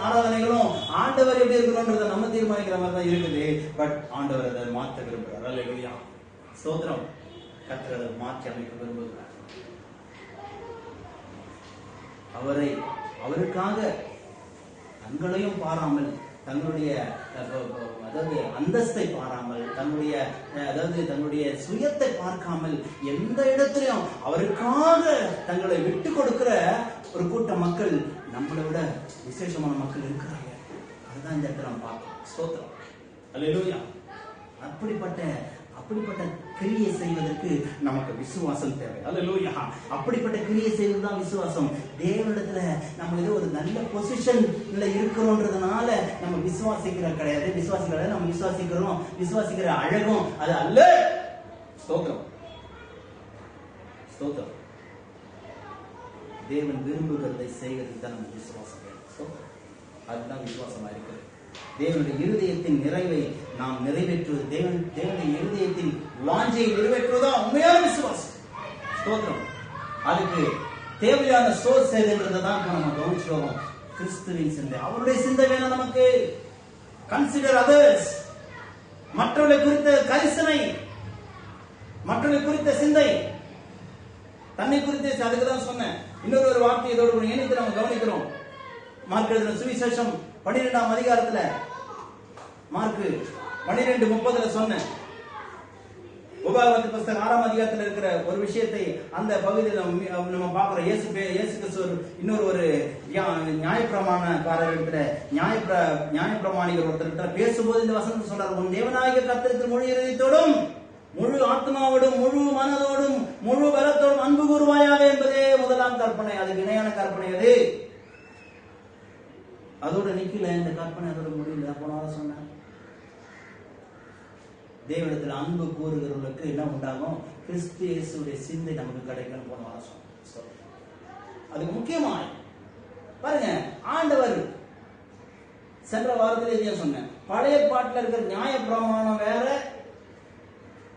ஆராதனைகளும் ஆண்டவர் எப்படி இருக்கணும்ன்றத நம்ம தீர்மானிக்கிற மாதிரி தான் இருக்குது. பட் ஆண்டவர் அதை மாற்ற விரும்புகிறார். அல்லேலூயா. ஸ்தோத்திரம். கர்த்தர் அதை மாற்றி அமைக்க விரும்புகிறார். அவருக்காக தங்களையும் பாராமல், தங்களுடைய அந்தஸ்தை பாராமல், தங்களுடைய சுயத்தை பார்க்காமல், எந்த இடத்திலையும் அவருக்காக தங்களை விட்டு கொடுக்கிற ஒரு கூட்ட மக்கள் நம்மளை விட விசேஷமான மக்கள் இருக்கிறாங்க. அதுதான் இந்த இடத்துல நம்ம பார்க்கணும். ஸ்தோத்திரம். அல்லேலூயா. அப்படிப்பட்ட கிரியை செய்வதற்கு நமக்கு விசுவாசம் தேவை. அல்லேலூயா. அப்படிப்பட்ட கிரியை செய்வதுதான் விசுவாசம். தேவனிடத்துல நம்ம ஏதோ ஒரு நல்ல பொசிஷன்ல இருக்கிறோம்ன்றதுனால நம்ம விசுவாசிக்கிறோம் கிடையாது. நம்ம விசுவாசிக்கிற அழகும் அது அல்ல. ஸ்தோத்திரம். ஸ்தோத்திரம். தேவன் விரும்புகிறதை செய்வதற்கு தான் நம்ம விசுவாசம் வேணும். அதுதான் விசுவாசமா இருக்கிறது. தேவனுடைய இருதயத்தின் நிறைவை நாம் நிறைவேற்றுவது, தேவனுடைய இருதயத்தின் வாஞ்சையை நிறைவேற்றுவதுதான் உண்மையான விசுவாசம். ஸ்தோத்திரம். அதுக்கு தேவையான சோர்ஸ் எதுன்றதை தான் நம்ம கவனிச்சுவோம். கிறிஸ்துவின் சிந்தை, அவருடைய சிந்தை வேணும் நமக்கு. கன்சிடர் அதர்ஸ், மற்றவர்களை குறித்த கரிசனை, மற்றவர்களை குறித்த சிந்தை, தன்னை குறித்த. அதுக்கு தான் சொன்னேன். இன்னொரு வார்த்தை இதோடு இணைத்து நம்ம கவனிக்கிறோம். மார்க் எழுதின சுவிசேஷம் 12ஆம் அதிகாரத்துல, மார்க் 12:30 சொன்ன உபாகமத்து புத்தகம் 6ஆம் அதிகாரத்தில் இருக்கிற ஒரு விஷயத்தை அந்த பகுதியில் நம்ம பார்க்கிறோம். இயேசு கிறிஸ்து இன்னொரு நியாயப்பிரமாணக்காரர் இடத்துல நியாயப்பிரமாணிகர் ஒருத்தர் பேசும்போது இந்த வசனத்தை சொல்றாரு, உன் தேவனாகிய கர்த்தரிடத்தில் முழு இதயத்தோடும் முழு ஆத்மாவோடும் முழு மனதோடும் முழு பலத்தோடும் அன்பு கூறுவாயாக என்பதே முதலாம் கற்பனை. அதுக்கு இணையான கற்பனை அது. அதோட நிக்கல இந்த கற்பனை, அதோட முடியல. போன சொன்ன தேவனிடத்தில் அன்பு கூறுகிறவர்களுக்கு என்ன உண்டாகும்? கிறிஸ்து இயேசுடைய சிந்தை நமக்கு கிடைக்கும். போன வாரம் அதுக்கு முக்கியமாய் பாருங்க, ஆண்டவர் சென்ற வாரத்தில் சொன்னேன், பழைய பாட்டில் இருக்கிற நியாய பிரமாணம் வேற,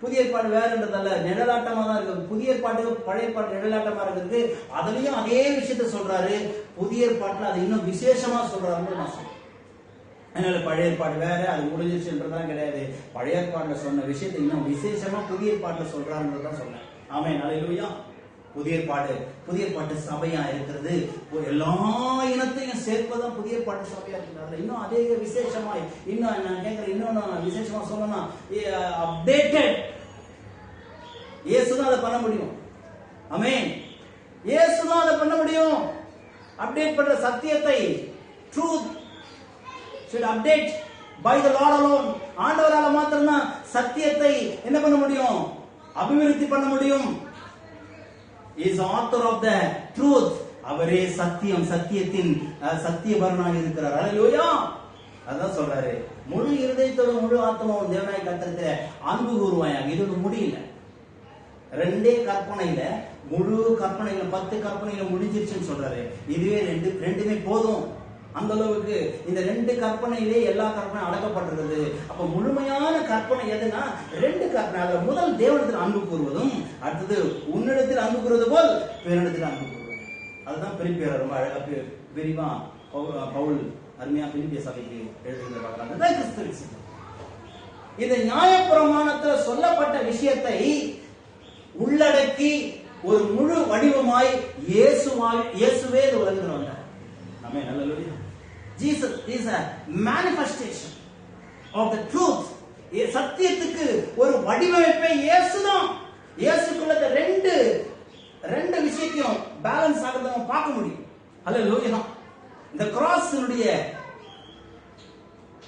புதிய ஏற்பாடு வேறுன்றதல்ல. நிழலாட்டமா தான் இருக்கு. புதிய ஏற்பாட்டுக்கு பழைய பாட்டு நிழலாட்டமா இருக்குது. அதுலயும் அதே விஷயத்த சொல்றாரு. புதிய ஏற்பாட்டுல அது இன்னும் விசேஷமா சொல்றாருன்னு நான் சொல்றேன். அதனால பழைய ஏற்பாடு வேற, அது முடிஞ்சிச்சுன்றதான் கிடையாது. பழைய ஏற்பாடுல சொன்ன விஷயத்தை இன்னும் விசேஷமா புதிய ஏற்பாட்டுல சொல்றாருன்றதான் சொன்னேன். ஆமென். அல்லேலூயா. புதிய ஏற்பாட்டு சபையா இருக்கிறது. எல்லா இனத்தையும் சேர்ப்பதான் புதிய ஏற்பாட்டு சபையா இருக்கிறது. இன்னும் அதே விசேஷமா, இன்னும் நான் கேட்கிறேன், இன்னும் விசேஷமா சொல்லணும், அப்டேட்டட். இயேசுதான் அதை பண்ண முடியும். ஆமென். இயேசுதான் அதை பண்ண முடியும். அப்டேட் பண்ற சத்தியத்தை, truth should update by the Lord alone. ஆண்டவரால மாத்திரம்தான் சத்தியத்தை என்ன பண்ண முடியும்? அபிவிருத்தி பண்ண முடியும். is author of the truth. அவரே சத்தியத்தின் சத்தியபரனாக இருக்கிறார். அல்லேலூயா. அதான் சொல்றாரு, முழு இருதயத்தோட முழு ஆத்மாவும் தேவனாய் கர்த்தரிடத்திலே அன்பு கூறுவாயாக. இது முடியல. ரெண்டே கற்பனையில, முழு கற்பனையில 10 கற்பனையில முடிஞ்சிருச்சுன்னு சொல்றாரு. இதுவே ரெண்டுமே போதும். அந்த அளவுக்கு இந்த 2 கற்பனையிலே எல்லா கற்பனையும் அடக்கப்பட்டிருக்கிறது. அப்ப முழுமையான கற்பனை எதுனா 2 கற்பனை. அதுல முதல் தேவனிடத்தில் அன்பு கூறுவதும், அடுத்தது உன்னிடத்தில் அன்பு கூறுவது போல் பிறனிடத்தில் அன்பு கூறுவது. அதுதான் பிலிப்பியர் ரொம்ப அழகா விரிவா பவுல் அருமையா பிலிப்பிய சபைக்கு எழுதுகிறார். இந்த நியாயப்பிரமாணத்தில் சொல்லப்பட்ட விஷயத்தை உள்ளடக்கி ஒரு முழு வடிவமாய் இயேசுவே இது உலகில் வந்தார். ஆமென். அல்லேலூயா. Jesus is a manifestation of the truth. சத்தியத்துக்கு ஒரு வடிவமைப்பே இயேசுதான். இயேசுக்குள்ள ரெண்டு விஷயத்தையும் பேலன்ஸ் ஆகிறத நம்ம பார்க்க முடியும். அல்லேலூயா. இந்த கிராஸ்னுடைய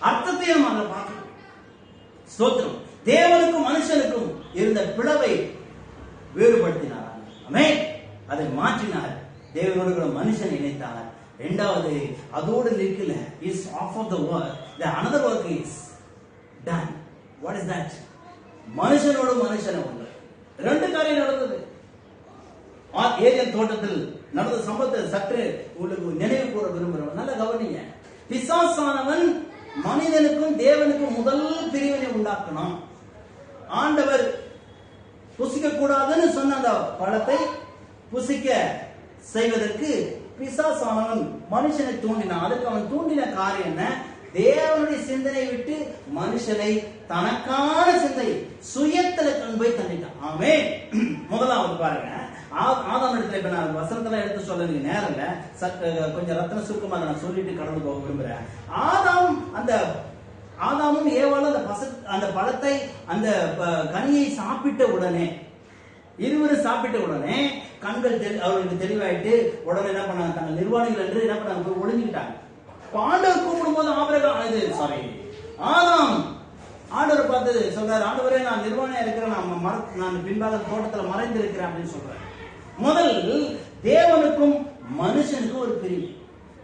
அர்த்தத்தையும் நம்ம பார்க்கணும். ஸ்தோத்திரம். தேவனுக்கும் மனுஷனுக்கும் இருந்த பிளவை வேறுபடுத்தினார். ஆமென். அதை மாற்றினார். தேவனோடு கூட மனுஷன் இணைத்தார். இரண்டாவது, அதோடு நிற்கல, is off of the work. The another work is done. What is that? மனுஷனோடு மனுஷனை ஒன்று. 2 காரியம் நடந்தது. ஏதேன் தோட்டத்தில் நடந்த சம்பவத்தை சற்று உங்களுக்கு நினைவு கூற விரும்புகிறோம். நல்ல கவனிங்க. பிசாசானவன் மனிதனுக்கும் தேவனுக்கும் முதல் பிரிவினை உண்டாக்கணும். ஆண்டவர் புசிக்க கூடாதுன்னு சொன்ன அந்த பழத்தை புசிக்க செய்வதற்கு பிசாசானவன் மனுஷனை தூண்டினான். அதுக்கு அவன் தூண்டின காரியம் என்ன? தேவனுடைய சிந்தனை விட்டு மனுஷனை தனக்கான சிந்தை சுயத்துல கொண்டு போய் தள்ளிட்டான். ஆமென். முதலாவது பாருங்க, ஆதாம் இடத்துல இப்ப நான் வசனத்தெல்லாம் எடுத்து சொல்ல நேரம் இல்ல, கொஞ்சம் ரத்ன சுருக்கமா நான் சொல்லிட்டு கடந்து போக விரும்புறேன். ஆதாமும் ஏவாளும் அந்த பழத்தை, அந்த கனியை சாப்பிட்ட உடனே, இருவரும் சாப்பிட்ட உடனே கண்கள் அவர்களுக்கு தெளிவாயிட்டு உடனே என்ன பண்ணாங்க? தங்கள் நிர்வாணிகள் என்று என்ன பண்ணாங்க? போய் ஒளிஞ்சுக்கிட்டாங்க. ஆண்டவர் கூப்பிடும் போது ஆதாம் ஆண்டவரை பார்த்து சொல்றாரு, ஆண்டவரே நான் நிர்வாணியா இருக்கிறேன், நான் பின்பாக தோட்டத்துல மறைந்து இருக்கிறேன் அப்படின்னு சொல்றேன். முதல் தேவனுக்கும் மனுஷனுக்கும் ஒரு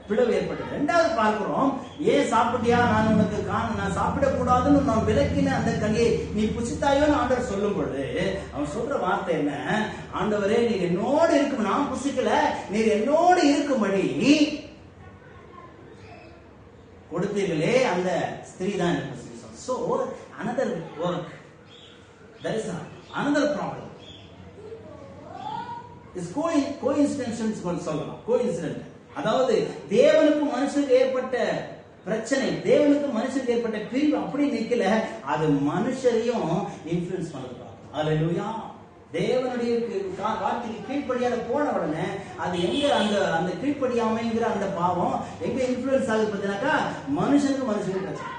பிளவு ஏற்பட்டது. ரெண்டாவது பார்க்கிறோம், ஏன் சாப்பிட்டியா, நான் உனக்கு நான் சாப்பிடக்கூடாதுன்னு நான் விலக்கின அந்த கனியை நீ புசித்தாயோன்னு ஆண்டவர் சொல்லும் பொழுது அவன் சொல்ற வார்த்தை என்ன, ஆண்டவரே நீர் என்னோடு இருக்கும், நான் புசிக்கல, நீர் என்னோடு இருக்கும்படி கொடுத்தீர்களே அந்த ஸ்திரீ தான் எனக்கு புசிக்க. So another work, there is another problem. Is coincidence சொல்லலாம். கோஇன்சிடென்ட், அதாவது தேவனுக்கு மனுஷனுக்கு ஏற்பட்ட பிரச்சனை, தேவனுக்கு மனுஷனுக்கு ஏற்பட்ட பிரிவு அப்படி நிக்கல, அது மனுஷரையும் இன்ஃப்ளூயன்ஸ் பண்ணுது. அல்லேலூயா. தேவனுடைய வார்த்தைக்கு கீழ்ப்படியாத போன உடனே அது எங்க அந்த கீழ்ப்படியாமைங்கிற அந்த பாவம் எங்க இன்ஃப்ளூயன்ஸ் ஆகுது பார்த்தீங்கன்னாக்கா, மனுஷனுக்கு பிரச்சனை.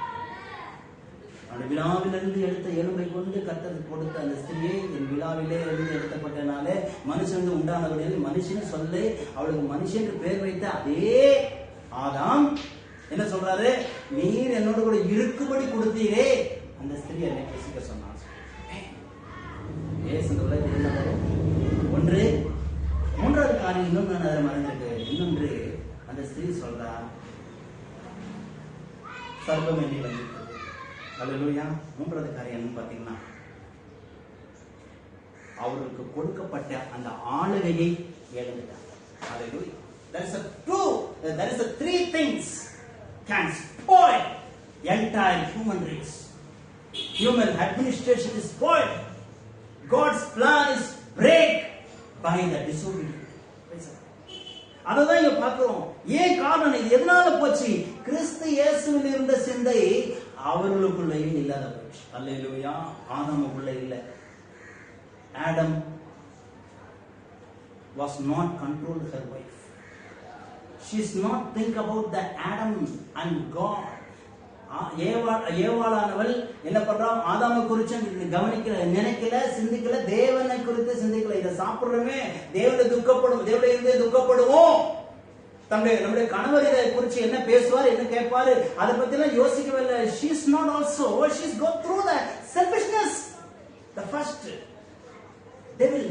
அந்த விழாவிலிருந்து எடுத்த எலும்பை கொண்டு கர்த்தர் கொடுத்த அந்த ஸ்திரியை என் விழாவிலே இருந்து எடுத்தப்பட்டனாலே மனுஷனுக்கு உண்டானவர்கள் மனுஷன் சொல்லி அவளுக்கு மனுஷன் பேர் வைத்த அதே ஆதாம் என்ன சொல்றாரு, நீர் என்னோட கூட இருக்கும்படி கொடுத்தீரே அந்த ஸ்திரீ என்னை புசிக்க சொன்னார். ஒன்று மூன்றாவது காரியம் இன்னும் நான் அதை மறந்திருக்கு. இன்னொன்று அந்த ஸ்திரீ சொல்றா, சர்வம் என்னை வந்திருக்கிறது. அல்லேலூயா. மூன்றாவது காரியம் என்னன்னு பாத்தீங்கன்னா, அவருக்கு கொடுக்கப்பட்ட அந்த ஆளுகையை இழந்துட்டார். அல்லேலூயா. There is a three things can spoil entire human race. Human administration is spoiled. God's plan is break by the disobedience. அததான் இங்க பார்க்கிறோம். ஏன் காரணம், இது எதனால போச்சு? கிறிஸ்து இயேசுவில் இருந்த சிந்தை அவர்களுக்குள்ளேயே இல்லாத போச்சு. அல்லேலூயா. ஆதாமுக்குள்ள இல்ல. Adam was not controlled her wife. She is not think about the Adam and God. ஏவாளானவள் என்ன பண்றான், ஆதாமை குறிச்சு கவனிக்கல, நினைக்கல, சிந்திக்கல, தேவனை குறித்து சிந்திக்கல. இதை சாப்பிடுறோமே தேவனை துக்கப்படும், தேவனை இருந்தே துக்கப்படுவோம். நம்முடைய கணவர் இதை குறிச்சு என்ன பேசுவார், என்ன கேட்பாரு, அதை பத்தி எல்லாம் யோசிக்கவே இல்லை. She is not also, she is go through the selfishness. The first devil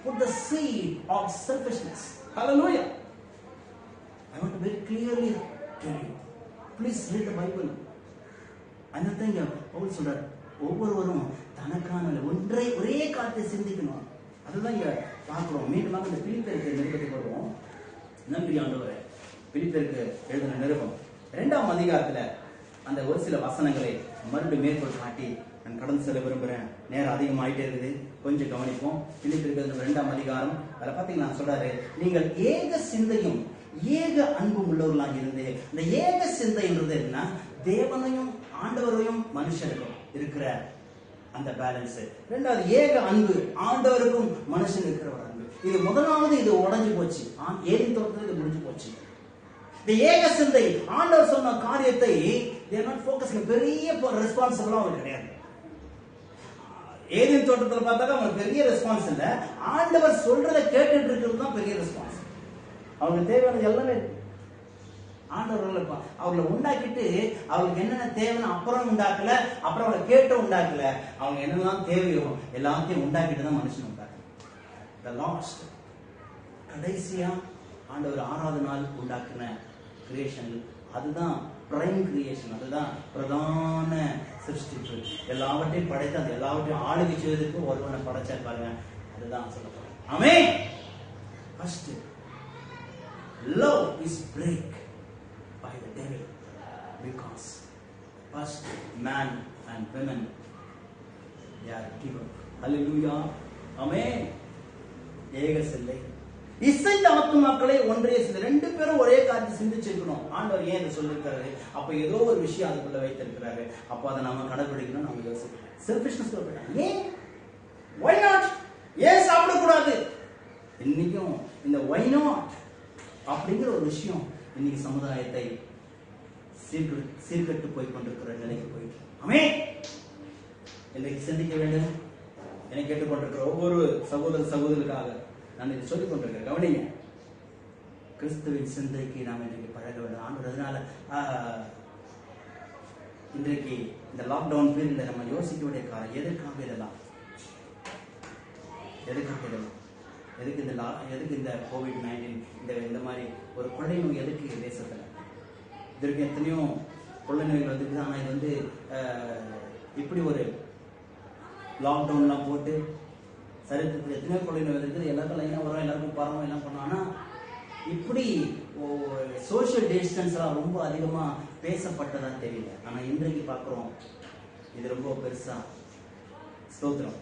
put the seed of selfishness. Hallelujah. I want to very clearly tell you. Please read the Bible. அந்தங்க Pavul சொல்றார், ஒவ்வொருவரும் தனக்கான ஒரே காரியத்தை சிந்திக்கணும். அதுதான் இங்க பார்க்கிறோம். மீண்டும் இந்த பிலிப்பியருக்கு நிருபத்துக்கு வருவோம். நன்றி ஆண்டவரே. பிலிப்பியருக்கு எழுதின நிருபம் 2ஆம் அதிகாரத்துல அந்த ஒரு சில வசனங்களை மறுபடியும் மேற்கோள் காட்டி நான் கடந்து செல்ல விரும்புறேன். நேரம் அதிகமாயிட்டே இருக்குது, கொஞ்சம் கவனிப்போம். பிலிப்பியருக்கு 2ஆம் அதிகாரம் அதில் பார்த்தீங்கன்னா சொல்றாரு, நீங்கள் ஏக சிந்தையும் ஏக அன்பும் உள்ளவர்களாக இருந்து. இந்த ஏக சிந்தைன்றது என்ன, தேவனையும் ஆண்டவரையும் மனுஷனுக்கும் இருக்கிற அந்த பேலன்ஸ். ரெண்டாவது ஏக அன்பு, ஆண்டவருக்கும் மனுஷன் இருக்கிற ஒரு அன்பு. இது முதலாவது இது உடஞ்சு போச்சு, ஏன் தோற்றத்தில் இது முடிஞ்சு போச்சு. இந்த ஏக சிந்தை, ஆண்டவர் சொன்ன காரியத்தை பெரிய ரெஸ்பான்சிபிளா அவங்க கிடையாது. ஏதேன் தோட்டத்தில் பார்த்தாக்கா அவங்க பெரிய ரெஸ்பான்ஸ் இல்ல, ஆண்டவர் சொல்றதை கேட்டுட்டு இருக்கிறது தான் பெரிய ரெஸ்பான்ஸ். அவங்க தேவையானது எல்லாமே ஆண்டவர்கள் அவங்களை உண்டாக்கிட்டு அவங்களுக்கு என்னென்ன தேவைன்னு அப்புறம் உண்டாக்கல, அப்புறம் அவங்களை கேட்டு உண்டாக்கல, அவங்க என்னெல்லாம் தேவையோ எல்லாத்தையும் உண்டாக்கிட்டு தான் மனுஷன் உண்டாக்கு. கடைசியா ஆண்டவர் 6வது நாள் உண்டாக்குன கிரியேஷன், அதுதான் பிரைம் கிரியேஷன், அதுதான் பிரதான சிருஷ்டிப்பு. எல்லாவற்றையும் படைத்து அந்த எல்லாவற்றையும் ஆளுகை செய்வதற்கு ஒருவனை படைச்சா பாருங்க, அதுதான் சொல்லப்படுறேன். Amen. First love is break by the devil because first man and women they are given. Hallelujah. Amen. ஏக சிந்தை, இசைந்த ஆத்துமாக்களை ஒன்றே சிந்தை. 2 பேரும் ஒரே காரியத்தை சிந்திச்சிருக்கணும். ஆண்டவர் ஏன் இதை சொல்லிருக்காரு, அப்ப ஏதோ ஒரு விஷயம் அதுக்குள்ள வைத்திருக்கிறாரு, அப்ப அதை நாம கடைபிடிக்கணும். நம்ம யோசிக்கணும். செல்ஃபிஷ்னஸ் ஏன், why not, ஏன் சாப்பிடக்கூடாது, இன்னைக்கும் இந்த why not அப்படிங்கிற ஒரு விஷயம் இன்னைக்கு சமுதாயத்தை சீர்கட்டு போய் கொண்டிருக்கிற நிலைக்கு போயிட்டு. ஆமென். இன்னைக்கு சிந்திக்க வேண்டும். என்னை கேட்டுக்கொண்டிருக்கிற ஒவ்வொரு சகோதரர்களுக்காக நான் இதை சொல்லிக் கொண்டிருக்கிறேன். கவனிங்க, கிறிஸ்துவின் சிந்தைக்கு நாம் இன்னைக்கு பழக வேண்டும். ஆண்டவர் அதனால இன்றைக்கு இந்த லாக்டவுன் பீரியட்ல நம்ம யோசிக்க வேண்டிய காரணம் எதுக்காக இதெல்லாம், எதுக்கு இந்த COVID-19 இந்த மாதிரி ஒரு கொள்ளை நோய் எதுக்கு தேசத்துல? இதற்கு எத்தனையோ கொள்ளை நோய்கள் வந்துருக்கு. ஆனா இது வந்து இப்படி ஒரு லாக்டவுன்லாம் போட்டு சரித்திரத்தில் எத்தனையோ கொள்ளை நோய் இருக்குது. எல்லாருக்கும் லைனாக வரும், எல்லாருக்கும் பரவும், எல்லாம் பண்ணோம். ஆனால் இப்படி சோஷியல் டிஸ்டன்ஸ்லாம் ரொம்ப அதிகமாக பேசப்பட்டதான் தெரியல. ஆனால் இன்றைக்கு பார்க்குறோம் இது ரொம்ப பெருசா. ஸ்தோத்திரம்.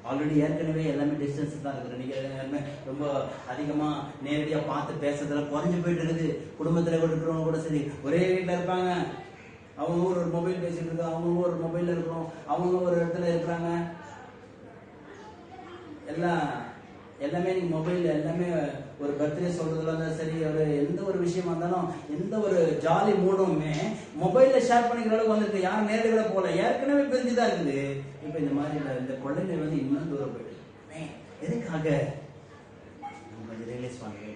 ஆல்ரெடி ஏற்கனவே எல்லாமே டிஸ்டன்ஸ் தான் இருக்குது. நீங்கள் எல்லாருமே ரொம்ப அதிகமாக நேரடியாக பார்த்து பேசுறதுலாம் குறைஞ்சு போயிட்டு இருக்குது. குடும்பத்தில் இருக்கிறவங்க கூட சரி ஒரே வீட்டில் இருப்பாங்க. அவங்க ஒரு மொபைல் பேசிட்டு இருக்காங்க, அவங்க ஒரு மொபைலில் இருக்கிறோம், அவங்க ஒரு இடத்துல இருக்கிறாங்க. எல்லாமே நீங்க மொபைல்ல எல்லாமே ஒரு பர்த்டே சொல்றதுல இருந்தா சரி, ஒரு எந்த ஒரு விஷயமா இருந்தாலும் எந்த ஒரு ஜாலி மூடுமே மொபைல்ல ஷேர் பண்ணிக்கிற அளவுக்கு வந்துருக்கு. யாரும் நேரடியா போல, ஏற்கனவே பிரிஞ்சுதான் இருக்குது. இப்ப இந்த மாதிரி இந்த கொள்ளை நோய் வந்து இன்னும் தூரம் போயிடுது. எதுக்காக நம்ம ரியலைஸ் பண்ணுங்க,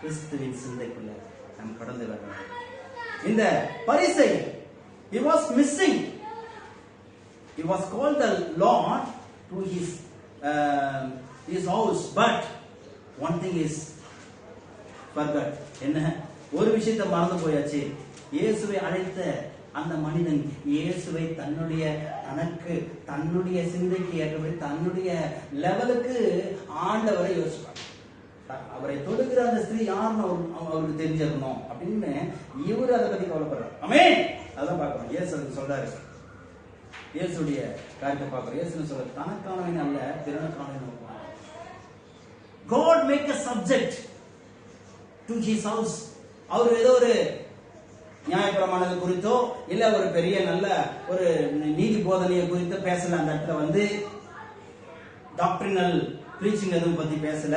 கிறிஸ்துவின் சிந்தைக்குள்ள நம்ம கடந்து வரணும். இந்த பரிசை he was missing. He was called the Lord to his house, but one thing is forgot. என்ன ஒரு விஷயத்தை மறந்து போயாச்சு. இயேசுவை அழைத்த அந்த மனிதன் இயேசுவை தன்னுடைய சிந்தைக்கு ஏற்றபடி தன்னுடைய லெவலுக்கு ஆண்டவரை யோசிப்பார். அவரை தொடுகிற அந்த ஸ்திரீ யாருன்னு அவருக்கு தெரிஞ்சிருக்கணும் அப்படின்னு இவரு அதை பத்தி கவலைப்படுறார். ஆமென். அதான் பார்க்கணும். இயேசு சொல்றாரு, இயேசுடைய காரியத்தை பார்க்கிறோம். இயேசு சொல்ற தனக்கானவன் அல்ல பிறனுக்கானவன். God make a subject to his house. அவர் ஏதோ ஒரு நியாயப்பிரமாணத்தை குறித்தோ இல்ல ஒரு பெரிய நல்ல ஒரு நீதி போதனையை குறித்து பேசல. அந்த இடத்துல வந்து டாக்டரினல் பிரீச்சிங் எதுவும் பத்தி பேசல.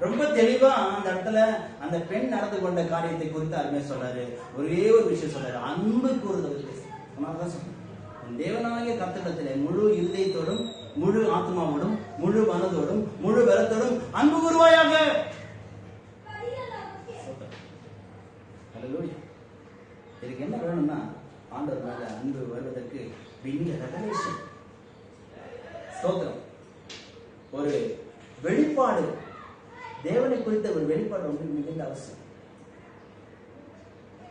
ரொம்ப தெளிவா அந்த இடத்துல அந்த பெண் நடந்து கொண்ட காரியத்தை குறித்து அருமையா சொல்றாரு. ஒரே ஒரு விஷயம் சொல்றாரு, அன்பு கூறுதல். தேவனாகிய கர்த்தரிடத்திலே முழு இருதயத்தோடும் முழு ஆத்மாவோடும் முழு மனதோடும் முழு பலத்தோடும் அன்பு கூறுவாயாக. இதுக்கு என்ன வேணும்னா ஆண்டவர் மேல அன்பு வருவதற்கு ரெவலேஷன், ஸ்தோத்திரம், ஒரு வெளிப்பாடு, தேவனை குறித்த ஒரு வெளிப்பாடு ஒன்று மிகுந்த அவசியம்.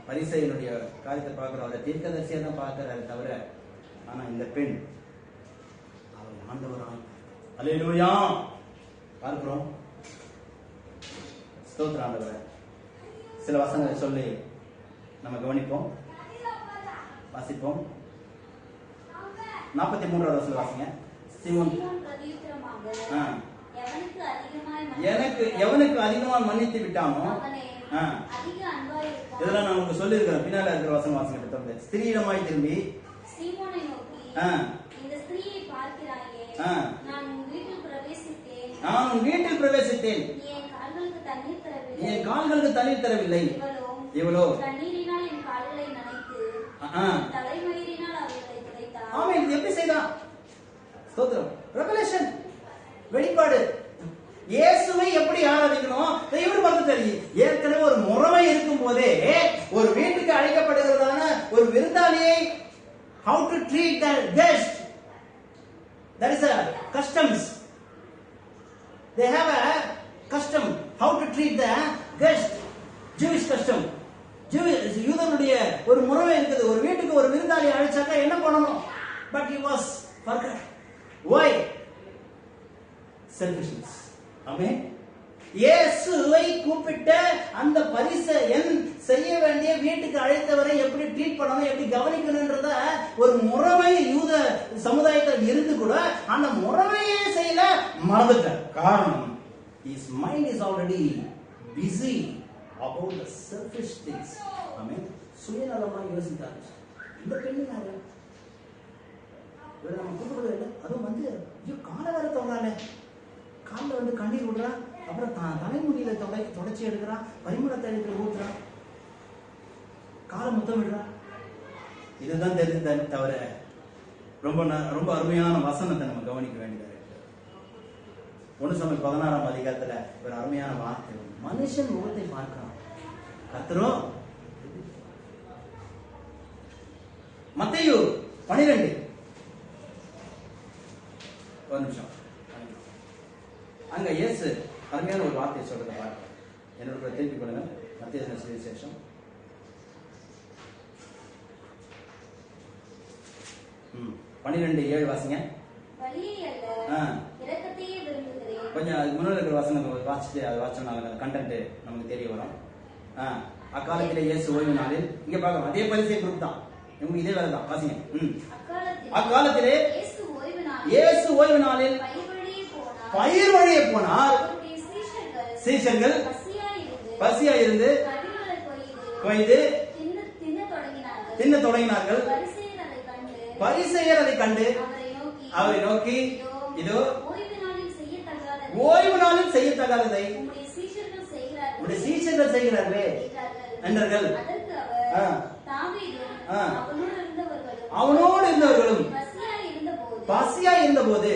பரிசேயனுடைய காரியத்தை பார்க்கிறோம், அவரை தீர்க்கதரிசியா தான் பார்க்கிறாரு தவிர, ஆனா இந்த பெண் அவள் ஆண்டவராய் அல்லேலூயா பார்க்கிறோம். ஸ்தோத்திரம் ஆண்டவரே. சில வசனங்களை சொல்லி நம்ம கவனிப்போம், வாசிப்போம். 43வது வசனம் வாசிங்க. சீமோன் எவனுக்கு அதிகமாக மன்னித்து விட்டானோ, இதெல்லாம் நான் உங்களுக்கு சொல்லி இருக்கிறேன். பின்னால இருக்கிற வசனம் வாசிங்க. ஸ்திரீயிடமாய் திரும்பி நான் உன் வீட்டில் பிரவேசித்தேன், என் கால்களுக்கு தண்ணீர் தரவில்லை. இவளோ எப்படி செய்தான்? ஸ்தோத்திரம். ரெவலேஷன், வெளிப்பாடு. இயேசுவை எப்படி ஆராதிக்கணும் இவரு பார்த்து தெரியும். ஏற்கனவே ஒரு முறைமை இருக்கும் போதே ஒரு வீட்டுக்கு அழைக்கப்படுகிறதான ஒரு விருந்தாளியை how to treat the guest, that is a customs. They have a custom how to treat the guest. Jewish custom, யூதனுடைய ஒரு முறை இருக்குது. ஒரு வீட்டுக்கு ஒரு விருந்தாளி அழைச்சாக்க என்ன பண்ணணும்? But he was forgot. Why? Selfishness. ஆமென். இயேசுவை கூப்பிட்ட அந்த பரிசேயன் செய்ய வேண்டிய வீட்டுக்கு அழைத்தவரை எப்படி ட்ரீட் பண்ணணும், எப்படி கவனிக்கணும்ன்றத ஒரு முறைமை யூத சமுதாயத்தில் இருந்து கூட அந்த முறைமையே செய்யல, மறந்துட்டார். காரணம், his mind is already busy about the selfish things. ஆமென். சுயநலமா யோசித்தார். இந்த பெண்ணு யாரு? நம்ம கூப்பிடுறது இல்லை. அதுவும் வந்து ஐயோ காலை வேற தொடால, காலில் வந்து கண்ணீர் விடுறா, அப்புறம் தலைமுடியில தொடச்சி எடுக்கிறா, பரிமள தைலத்தில் ஊத்துறா, காலை முத்தம் விடுறா. இதுதான் தெரிஞ்ச தவிர ரொம்ப அருமையான வசனத்தை நம்ம கவனிக்க வேண்டியது. 1 சாமுவேல் 16ஆம் அதிகாரத்துல ஒரு அருமையான வார்த்தை, மனுஷன் முகத்தை பார்க்கலாம், கர்த்தரோ மத்தேயு 12. ஒரு நிமிஷம். அங்க இயேசு அருமையான ஒரு வார்த்தையை சொல்றதை பாருங்க. என்னோட திருப்பி பண்ணுங்க. மத்தேயு சுவிசேஷம் 12:7 வாசிங்க. கொஞ்சம் அதுக்கு முன்னாடி இருக்கிற வசனம் வாசிச்சு அதை வாசிச்சோம்னா கண்டென்ட் நமக்கு தெரிய வரும். அக்காலத்திலே இயேசு ஓய்வு நாளில் இங்க பார்க்கலாம். அதே பரிசை குரூப் தான், உங்களுக்கு இதே வேலை தான். வாசிங்க. அக்காலத்திலே இயேசு ஓய்வு நாளில் பயிர் வழியே போனார். சீஷர்கள் பசியா இருந்து கொய்து தின்ன தொடங்கினார்கள். பரிசேயர் அதை கண்டு அவரை நோக்கி, இதோ ஓய்வு நாளில் செய்யத்தகாததை உடைய சீஷர்கள் செய்கிறார்களே என்றார்கள். அவனோடு இருந்தவர்களும் பசியா இருந்த போது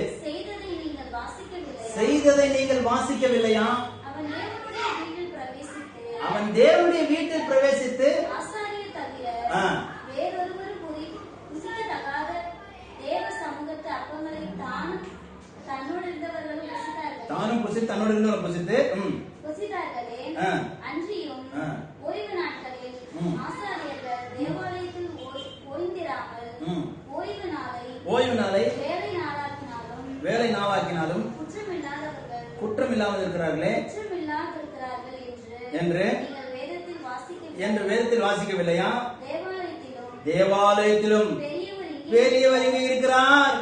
செய்ததை நீங்கள் வாசிக்கவில்லையா? அவன் தேவனுடைய வீட்டில் பிரவேசித்து தானும் புசித்து தன்னோடு இருந்தவர்கள் புசித்து அன்றியும் ஓய்வு நாட்களில் ஆசாரியர்கள் தேவாலயத்தில் ஓய்ந்திராமல் ஓய்வு நாளை வேலை நாளாக்கினாலும் குற்றமில்லாமல் இருக்கிறார்களே என்று வேதத்தில் வாசிக்கவில்லையா? தேவாலயத்திலும் பெரியவர் இங்கு இருக்கிறார்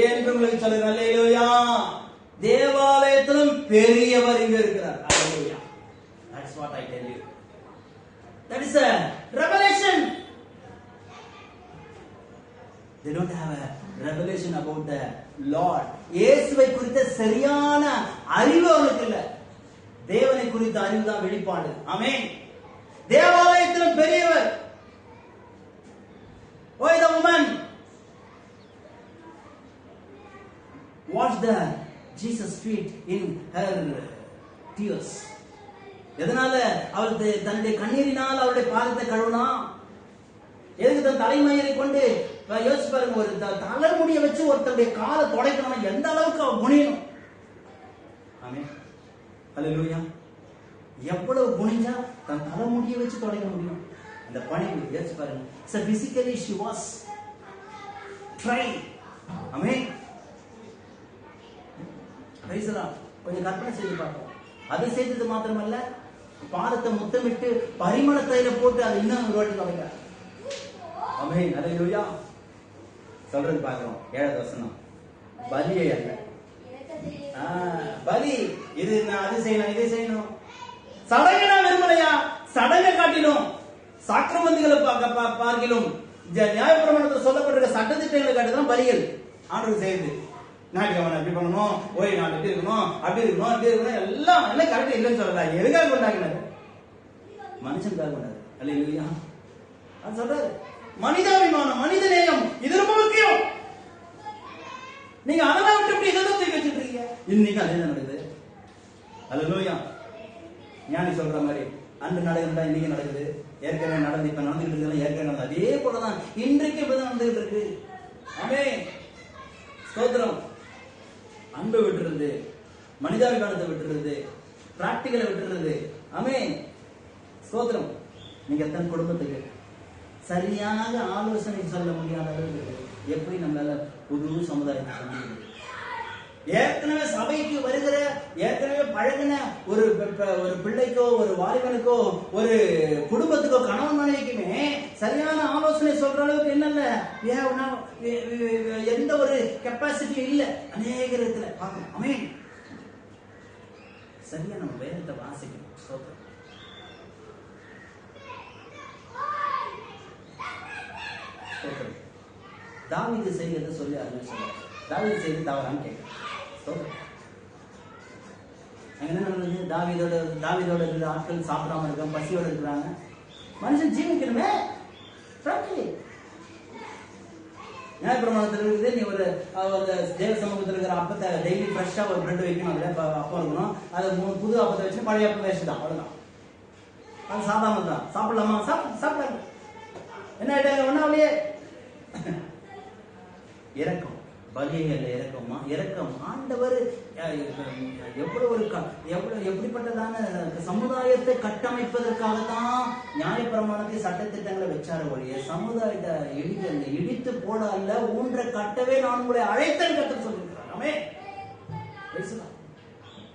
என்று உங்களுக்கு சொல்லுங்கள். அல்லேலூயா. தேவாலயத்திலும் பெரியவர் இங்கு இருக்கிறார். அல்லேலூயா. That's what I tell you. That is a revelation. They don't have a revelation about the Lord. இயேசுவை குறித்த சரியான அறிவு அவங்களுக்கு இல்ல. தேவனை குறித்த அறிவு தான் வெளிப்பாடு. ஆமென். தேவாலயத்திலும் பெரியவர். Why the woman washed the Jesus feet in her tears? எதனால அவள் தன்னுடைய கண்ணீரினால் அவருடைய பாதத்தை கழுவினா? எதுக்கு தன் தலைமயிரை கொண்டு யோசிச்சு பாருங்க. ஒரு தலைமுடிய வச்சு ஒருத்தருடைய காலை துடைக்கணும், எந்த அளவுக்கு அவ குனியணும்? ஆமென். அல்லேலூயா. எவ்வளவு குனிஞ்சா தன் தலைமுடிய வச்சு துடைக்க முடியும்? அந்த பணிவு யோசிச்சு பாருங்க. So physically she was trained. ஆமென். கொஞ்சம் கற்பனை செய்து பார்ப்போம். அதை செய்தது மாத்திரமல்ல, பாதத்தை முத்தமிட்டு பரிமள தைல போட்டு அதை இன்னும் ஒரு வாட்டி தொடங்க. ஆமென். அல்லேலூயா. சொல்றது பார்க்கிறோம். 7வது வசனம். பலியை அல்ல. பலி இது அது செய்யணும் இது செய்யணும். சடங்குனா விரும்பலையா? சடங்கை காட்டிலும் சாக்கிரமந்திகளை பார்க்கிலும் நியாயப்பிரமாணத்தில் சொல்லப்பட்டிருக்க சட்டத்திட்டங்களை காட்டிதான் பலிகள் ஆண்டவர் செய்யுது. ஞாயிற்றுக்கிழமை எப்படி பண்ணணும், ஓய்வு நாள் எப்படி இருக்கணும், அப்படி இருக்கணும் அப்படி இருக்கணும், எல்லாம் கரெக்டா இல்லைன்னு சொல்லல. எதுக்காக கொண்டாடினாரு? மனுஷனுக்காக கொண்டாரு. அல்லேலூயா. அது சொல்றாரு. மனிதாபிமானம், மனித நேயம், இது ரொம்ப முக்கியம். நீங்க அதெல்லாம் விட்டு இப்படி எதை தூக்கி வச்சுட்டு இருக்கீங்க? இன்னைக்கு அதே நடக்குது. அல்லேலூயா. ஞானி சொல்ற மாதிரி அன்று நடக்குதுதான் இன்னைக்கு நடக்குது. ஏற்கனவே நடந்து இப்ப நடந்துகிட்டு இருக்கு, ஏற்கனவே நடந்தது. அதே போலதான் இன்றைக்கு இப்பதான் நடந்துகிட்டு இருக்கு. ஆமென். ஸ்தோத்திரம். அன்பை விட்டுறது, மனிதாபிமானத்தை விட்டுறது, பிராக்டிகலை விட்டுறது. ஆமென். ஸ்தோத்திரம். நீங்க தன் குடும்பத்துக்கு சரியாக ஆலோசனை சொல்ல முடியாத அளவுக்கு எப்படி நம்மளால புது சமுதாயத்தை சொல்ல முடியும்? ஏற்கனவே சபைக்கு வருகிற ஏற்கனவே பழகின ஒரு பிள்ளைக்கோ ஒரு வாலிபனுக்கோ ஒரு குடும்பத்துக்கோ கணவன் மனைவிக்குமே சரியான ஆலோசனை சொல்ற அளவுக்கு என்னல்ல எந்த ஒரு கெப்பாசிட்டி இல்ல. அநேக இடத்துல பார்க்கணும். ஆமென். சரியா நம்ம வேதத்தை வாசிக்கணும். தாவீது செய்யறத சொல்லி அருமை சொல்றாரு. தாவீது செய்து தவறான்னு கேட்கிறேன். என்ன நடந்தது? தாவீதோட இருக்கிற ஆட்கள் சாப்பிடாம இருக்காங்க, பசியோட இருக்கிறாங்க. மனுஷன் ஜீவிக்கணுமே. நியாயப்பிரமாணத்தில் இருக்குது, நீ ஒரு தேவ சமூகத்தில் இருக்கிற அப்பத்தை டெய்லி ஃப்ரெஷ்ஷா ஒரு பிரெட் வைக்கணும், அதுல அப்பம் இருக்கணும். அது புது அப்பத்தை வச்சு பழைய அப்பம் வேஸ்ட் தான், அவ்வளவுதான். அது சாதாரண தான். சாப்பிடலாமா? சாப்பிடலாம். என்ன ஆயிட்டாங்க? ஒன்னாவிலேயே இரக்கம், பலியல்ல இரக்கமா, இரக்கம். ஆண்டவர் எவ்வளவு எப்படிப்பட்டதான சமுதாயத்தை கட்டமைப்பதற்காகத்தான் நியாயப்பிரமாணத்தை சட்டத்திட்டங்களை வச்சார ஒழிய சமுதாயத்தை இடித்து போட அல்ல, ஊன்ற கட்டவே நான் உங்களை அழைத்தேன் கட்ட சொல்லிருக்கிறார். ஆமென்.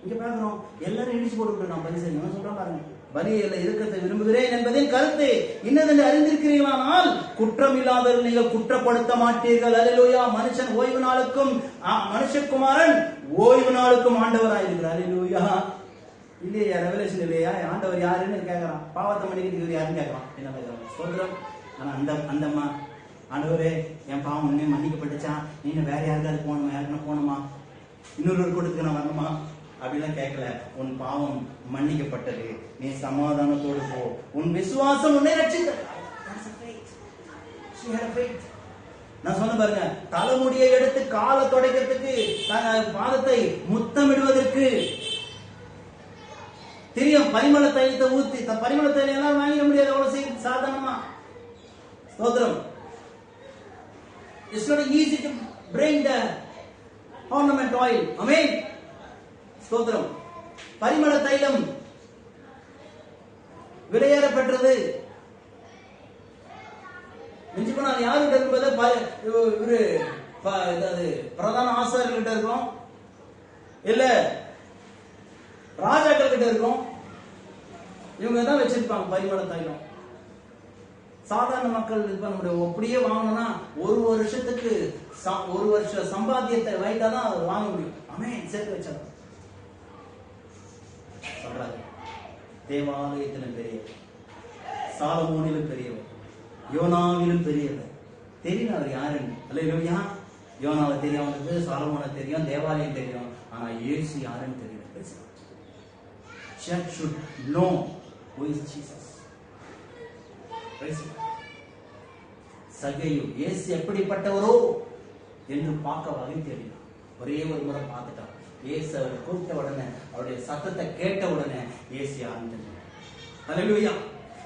இங்க பாக்குறோம் எல்லாரும் இடிச்சு போட்டு நான் பலி செய்யணும் சொல்றேன் பாருங்க. பலியில இருக்கத்தை விரும்புகிறேன் என்பதின் கருத்து இன்னதென்று அறிந்திருக்கிறீர்களானால் குற்றம் இல்லாதவர்கள் நீங்கள் குற்றப்படுத்த மாட்டீர்கள். அல்லேலூயா. மனுஷன் ஓய்வு நாளுக்கும் மனுஷகுமாரன் ஓய்வு நாளுக்கும் ஆண்டவராக இருக்கிறார். அல்லேலூயா. இல்லையா? ரெவலேஷன் இல்லையா? ஆண்டவர் யாருன்னு கேட்கறான். பாவத்தை மன்னிக்கிறது யாருன்னு கேட்கறான். என்ன கேட்கறான்? சோதரம். ஆனா அந்தம்மா ஆண்டவரே என் பாவம் உண்மையை மன்னிக்கப்பட்டுச்சா, நீங்க வேற யாருக்காவது போகணுமா, யாருன்னா போகணுமா, இன்னொரு கூட்டத்துக்கு நான் வரணுமா அப்படிலாம் கேட்கல. உன் பாவம் மன்னிக்கப்பட்டது, நீ சமாதானத்தோடு போ, உன் விசுவாசம் உன்னை ரட்சித்தது. நான் சொன்ன பாருங்க, தலைமுடியை எடுத்து காலை துடைக்கிறதுக்கு, பாதத்தை முத்தமிடுவதற்கு தெரியும். பரிமள தைலத்தை ஊத்தி, பரிமள தைலம் எல்லாம் வாங்கிட முடியாது அவ்வளவு சாதாரணமா. ஸ்தோத்திரம். It's not easy to bring the ornament oil. Amen. ஸ்தோத்திரம். பரிமள தைலம் விலையேறப்பட்டது. மிஞ்சி போனால் யாருக்கிட்ட இருப்பது? பிரதான ஆசாரியர்கிட்ட இருக்கும், இல்ல ராஜாக்கள் கிட்ட இருக்கும். இவங்க தான் வச்சிருப்பாங்க பரிமள தைலம். சாதாரண மக்கள் இது பண்ண முடியும். அப்படியே வாங்கணும்னா ஒரு வருஷத்துக்கு ஒரு வருஷ சம்பாத்தியத்தை வைத்தாதான் அதை வாங்க முடியும். ஆமென். சேர்த்து வச்சாங்க. சொல்றாரு, தேவாலயத்திலும் பெரியவர், சாலமோனிலும் பெரியவர், யோனாவிலும் பெரியவர். தெரியும் அவர் யாருன்னு. அல்லேலூயா. யோனாவை தெரியும், அவனுக்கு சாலமோனை தெரியும், தேவாலயம் தெரியும். ஆனா இயேசு யாருன்னு தெரியல. Church should know who is Jesus. சகேயு இயேசு எப்படிப்பட்டவரோ என்று பார்க்க வகை தேடினான். ஒரே ஒரு முறை பார்த்துட்டான். இயேசு அவரை கூப்பிட்ட உடனே, அவருடைய சத்தத்தை கேட்ட உடனே இயேசு யாருன்னு தெரியும். அல்லேலூயா.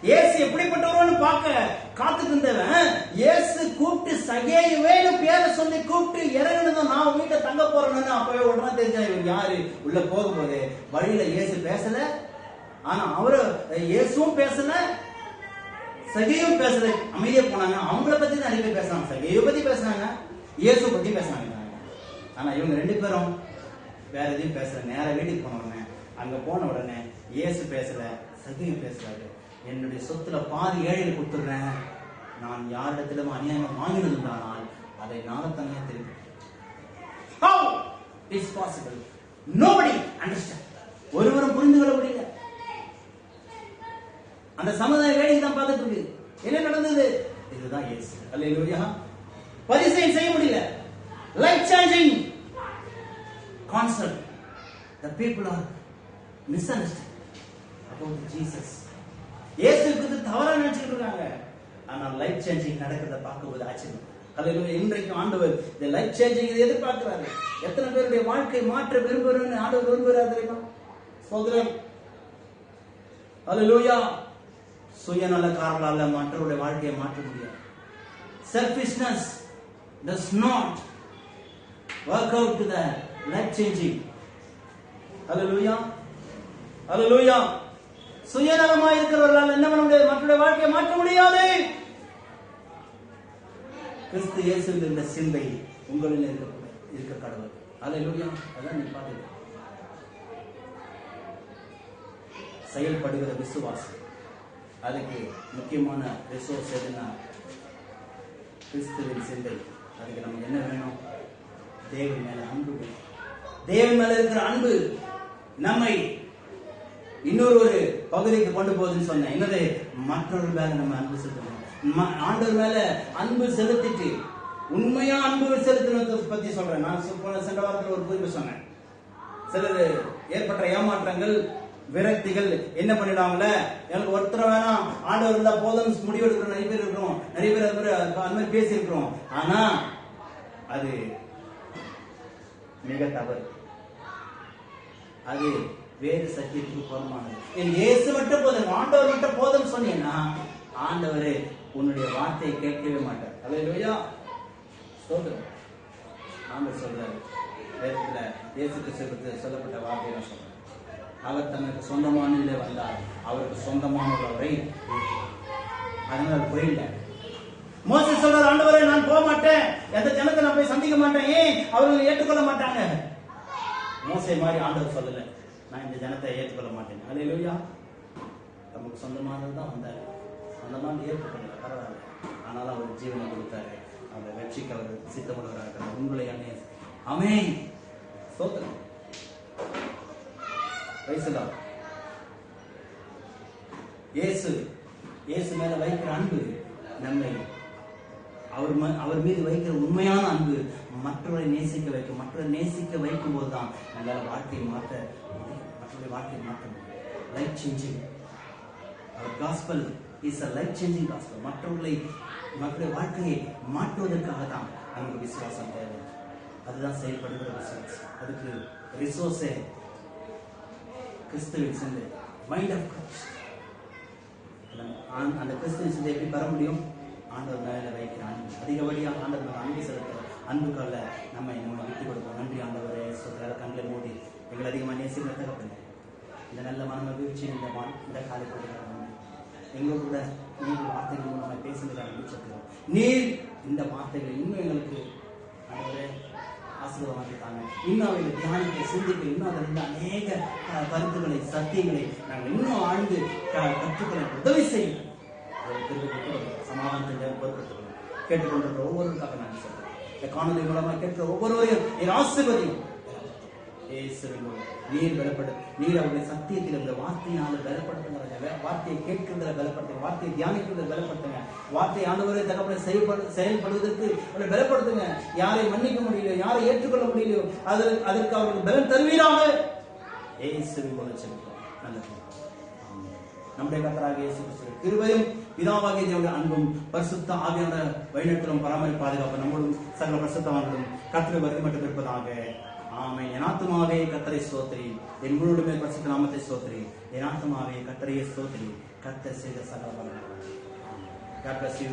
இயேசு எப்படிப்பட்டவரோன்னு பார்க்க காத்துட்டு இருந்தவன் இயேசு கூப்பிட்டு சகேயுவேன்னு பேரை சொல்லி கூப்பிட்டு இறங்குனதும் நான் வீட்டை தங்க போறேன்னு அப்பவே உடனே தெரிஞ்சா இவன் யாரு. உள்ள போகும்போது வழியில இயேசு பேசல, ஆனா அவரு இயேசுவும் பேசல, சகேயும் பேசல. அமைதியா போனாங்க. அவங்கள பத்தி தான் நிறைய பேர் பேசுறாங்க. சகேயை பத்தி பேசுறாங்க, இயேசு பத்தி பேசுறாங்க. ஆனா இவங்க ரெண்டு பேரும் வேற எதையும் பேசல. நேர வீட்டுக்கு போன உடனே, அங்க போன உடனே இயேசு பேசல, சகேயும் பேசுறாரு. என்னுடைய சொத்துல பாதி ஏழையை கொடுத்துடுறேன், நான் யாரிடத்திலும் அநியாயம் வாங்கினதுனால் அதை நாளத்தனையா தெரியும். How is possible? Nobody understand. ஒருவரும் புரிந்து கொள்ள முடியல. அந்த சமுதாய வேலைக்கு தான் பார்த்துட்டு இருக்கு. என்ன நடந்தது? இதுதான் இயேசு. அல்லேலூயா. பரிசேயன் செய்ய முடியல. Life changing concept. The people are misunderstood about Jesus. இயேசு குறித்து தவறா நினைச்சிட்டு இருக்காங்க. ஆனா லைஃப் சேஞ்சிங் நடக்கிறத பார்க்கும்போது ஆச்சரியம். அல்லேலூயா. இன்றைக்கு ஆண்டவர் இந்த லைஃப் சேஞ்சிங் இதை எதிர்பார்க்கிறாரு. எத்தனை பேருடைய வாழ்க்கை மாற்ற விரும்புகிறோம்னு ஆண்டவர் விரும்புகிறார் தெரியுமா? சோதரன். அல்லேலூயா. சுயநலக்காரர்களால மற்றவருடைய வாழ்க்கையை மாற்ற முடியாது. Selfishness does not work out to the life changing. Hallelujah. Hallelujah. சுயநலமாய் இருக்கிறவர்களால் என்ன பண்ண முடியாது? மற்றவருடைய வாழ்க்கையை மாற்ற முடியாது. கிறிஸ்து இயேசுவில் இருந்த சிந்தை உங்களில் இருக்க கடவுள். ஹல்லேலூயா. அதான் நீ பாருங்க. செயல்படுகிற விசுவாசம், அதுக்கு முக்கியமான ரிசோர்ஸ் எதுன்னா கிறிஸ்துவின் சிந்தை. அதுக்கு நமக்கு என்ன வேணும்? தேவன் மேல அன்பு வேணும். தேவன் மேல இருக்கிற அன்பு நம்மை இன்னொரு பகுதிக்கு கொண்டு போகுதுன்னு சொன்னேன். என்னது? மற்றொரு மேல நம்ம அன்பு செலுத்தணும். ஆண்டவர் மேல அன்பு செலுத்திட்டு உண்மையா அன்பு செலுத்தினதை பத்தி சொல்றேன். நான் சென்ற வாரத்தில் ஒரு குறிப்பு சொன்னேன். சிலர் ஏற்பட்ட ஏமாற்றங்கள், விரக்திகள் என்ன பண்ணிடாமல, எனக்கு ஒருத்தர் வேணாம், ஆண்டவர் இருந்தா போதும் முடிவெடுக்கிறோம். நிறைய பேர் இருக்கிறோம், நிறைய பேர் அந்த மாதிரி பேசி இருக்கிறோம். ஆனா அது மிக தவறு. அது வேறு சத்தியத்துக்கு புறமானது. என் இயேசு மட்டும் போதும், ஆண்டவர் மட்டும் போதும் சொன்னீங்கன்னா ஆண்டவரே உன்னுடைய வார்த்தையை கேட்கவே மாட்டார். அல்லேலூயா. ஸ்தோத்திரம். ஆண்டவர் சொல்றாரு வேதத்துல இயேசு கிறிஸ்து சொல்லப்பட்ட வார்த்தையை சொல்றாரு. அவர் தனக்கு சொந்தமானதிலே வந்தார், அவருக்கு சொந்தமானவரை அதனால போயில்லை. மோசே சொல்றாரு, ஆண்டவரே நான் போக மாட்டேன், எந்த ஜனத்தை நான் போய் சந்திக்க மாட்டேன், ஏன் அவர்களை ஏற்றுக்கொள்ள மாட்டாங்க. மோசே மாதிரி ஆண்டவர் சொல்லல, நான் இந்த ஜனத்தை ஏற்றுக்கொள்ள மாட்டேன். அல்லேலூயா. நமக்கு சொந்தமானது தான் வந்தாரு, சொந்தமான ஏற்றுக்கொள்ள பரவாயில்ல, ஆனாலும் அவர் ஜீவனை கொடுத்தாரு, அவரை ரட்சிக்க அவர் சித்தமுள்ளவராக உங்களை அண்ணே. ஆமென். ஸ்தோத்திரம். பேசலாம். இயேசு மேல வைக்கிற அன்பு நம்மை அவர் மீது வைக்கிற உண்மையான அன்பு மற்றவரை நேசிக்க வைக்கும். மற்றவரை நேசிக்க வைக்கும் போதுதான் நம்மளால வாழ்க்கையை மாற்ற முடியும், மற்றவருடைய வாழ்க்கையை மாற்ற முடியும். Life changing. அவர் gospel is a life changing gospel. மற்றவருடைய வாழ்க்கையை மாற்றுவதற்காக தான் நமக்கு விசுவாசம் தேவை. அதுதான் செயல்படுகிற விசுவாசம். அதுக்கு ரிசோர்ஸே கிறிஸ்துவின் சிந்தை, மைண்ட் ஆஃப் கிரைஸ்ட். அந்த கிறிஸ்துவின் சிந்தை எப்படி பெற முடியும்? ஆண்டவர் மேல வைக்கிற அன்பு, அதிகப்படியாக ஆண்டவர் மேல அன்பு செலுத்துற அன்புக்கால நம்ம விட்டு கொடுப்போம். நன்றி ஆண்டவரே. சொல்றாரு, கண்களை மூடி எங்களை அதிகமாக நேசிக்கிற தகப்பனே, இந்த நல்ல மன மகிழ்ச்சி இந்த காலத்தில் எங்க கூட நீங்க வார்த்தைகள் மூலமாக பேசுகிறத அனுப்பிச்சிருக்கிறோம். நீர் இந்த வார்த்தைகளை இன்னும் எங்களுக்கு ஆண்டவரே ஆசீர்வாதமாக்கிட்டாங்க. இன்னும் அவைகளை தியானிக்க, சிந்திக்க, இன்னும் அதில் அநேக கருத்துக்களை, சத்தியங்களை நாங்கள் இன்னும் ஆழ்ந்து கற்றுக்கொள்ள உதவி செய்யும். சமாதானத்தை பொறுப்பெடுத்துக்கணும். கேட்டுக்கொண்டிருக்கிற ஒவ்வொருவருக்காக நான் சொல்றேன். இந்த காணொலி மூலமாக கேட்கிற ஒவ்வொருவரையும் என் ஆசீர்வதியும் நீர் பலப்படு. நீர் அவருடைய சத்தியத்தில் இந்த வார்த்தையால பலப்படுத்துங்க. வார்த்தையை கேட்கின்ற பலப்படுத்துங்க, வார்த்தையை தியானிக்கின்ற பலப்படுத்துங்க, வார்த்தை ஆண்டவரை தகப்பனை செயல்படுவதற்கு அவரை பலப்படுத்துங்க. யாரை மன்னிக்க முடியலையோ, யாரை ஏற்றுக்கொள்ள முடியலையோ அதற்கு அவர்களுக்கு பலம் தருவீராக. நல்லது. நம்முடைய கர்த்தராகிய இயேசு கிறிஸ்துவின் கிருபையும் பிதாவாகிய தேவனுடைய அன்பும் பரிசுத்த ஆவியான வழிநடத்தலும் பராமரிப்பு பாதுகாப்பு நம்மளும் சகல பரிசுத்தவான்களும் கர்த்தருடைய வருகை மட்டும் இருப்பதாக. ஆமென். என் ஆத்துமாவே கர்த்தரை ஸ்தோத்திரி, என் முழுவதுமே பரிசுத்த நாமத்தை ஸ்தோத்திரி. என் ஆத்துமாவே கர்த்தரையே ஸ்தோத்திரி, கர்த்தர் செய்த சகல பலன்கள். God bless you.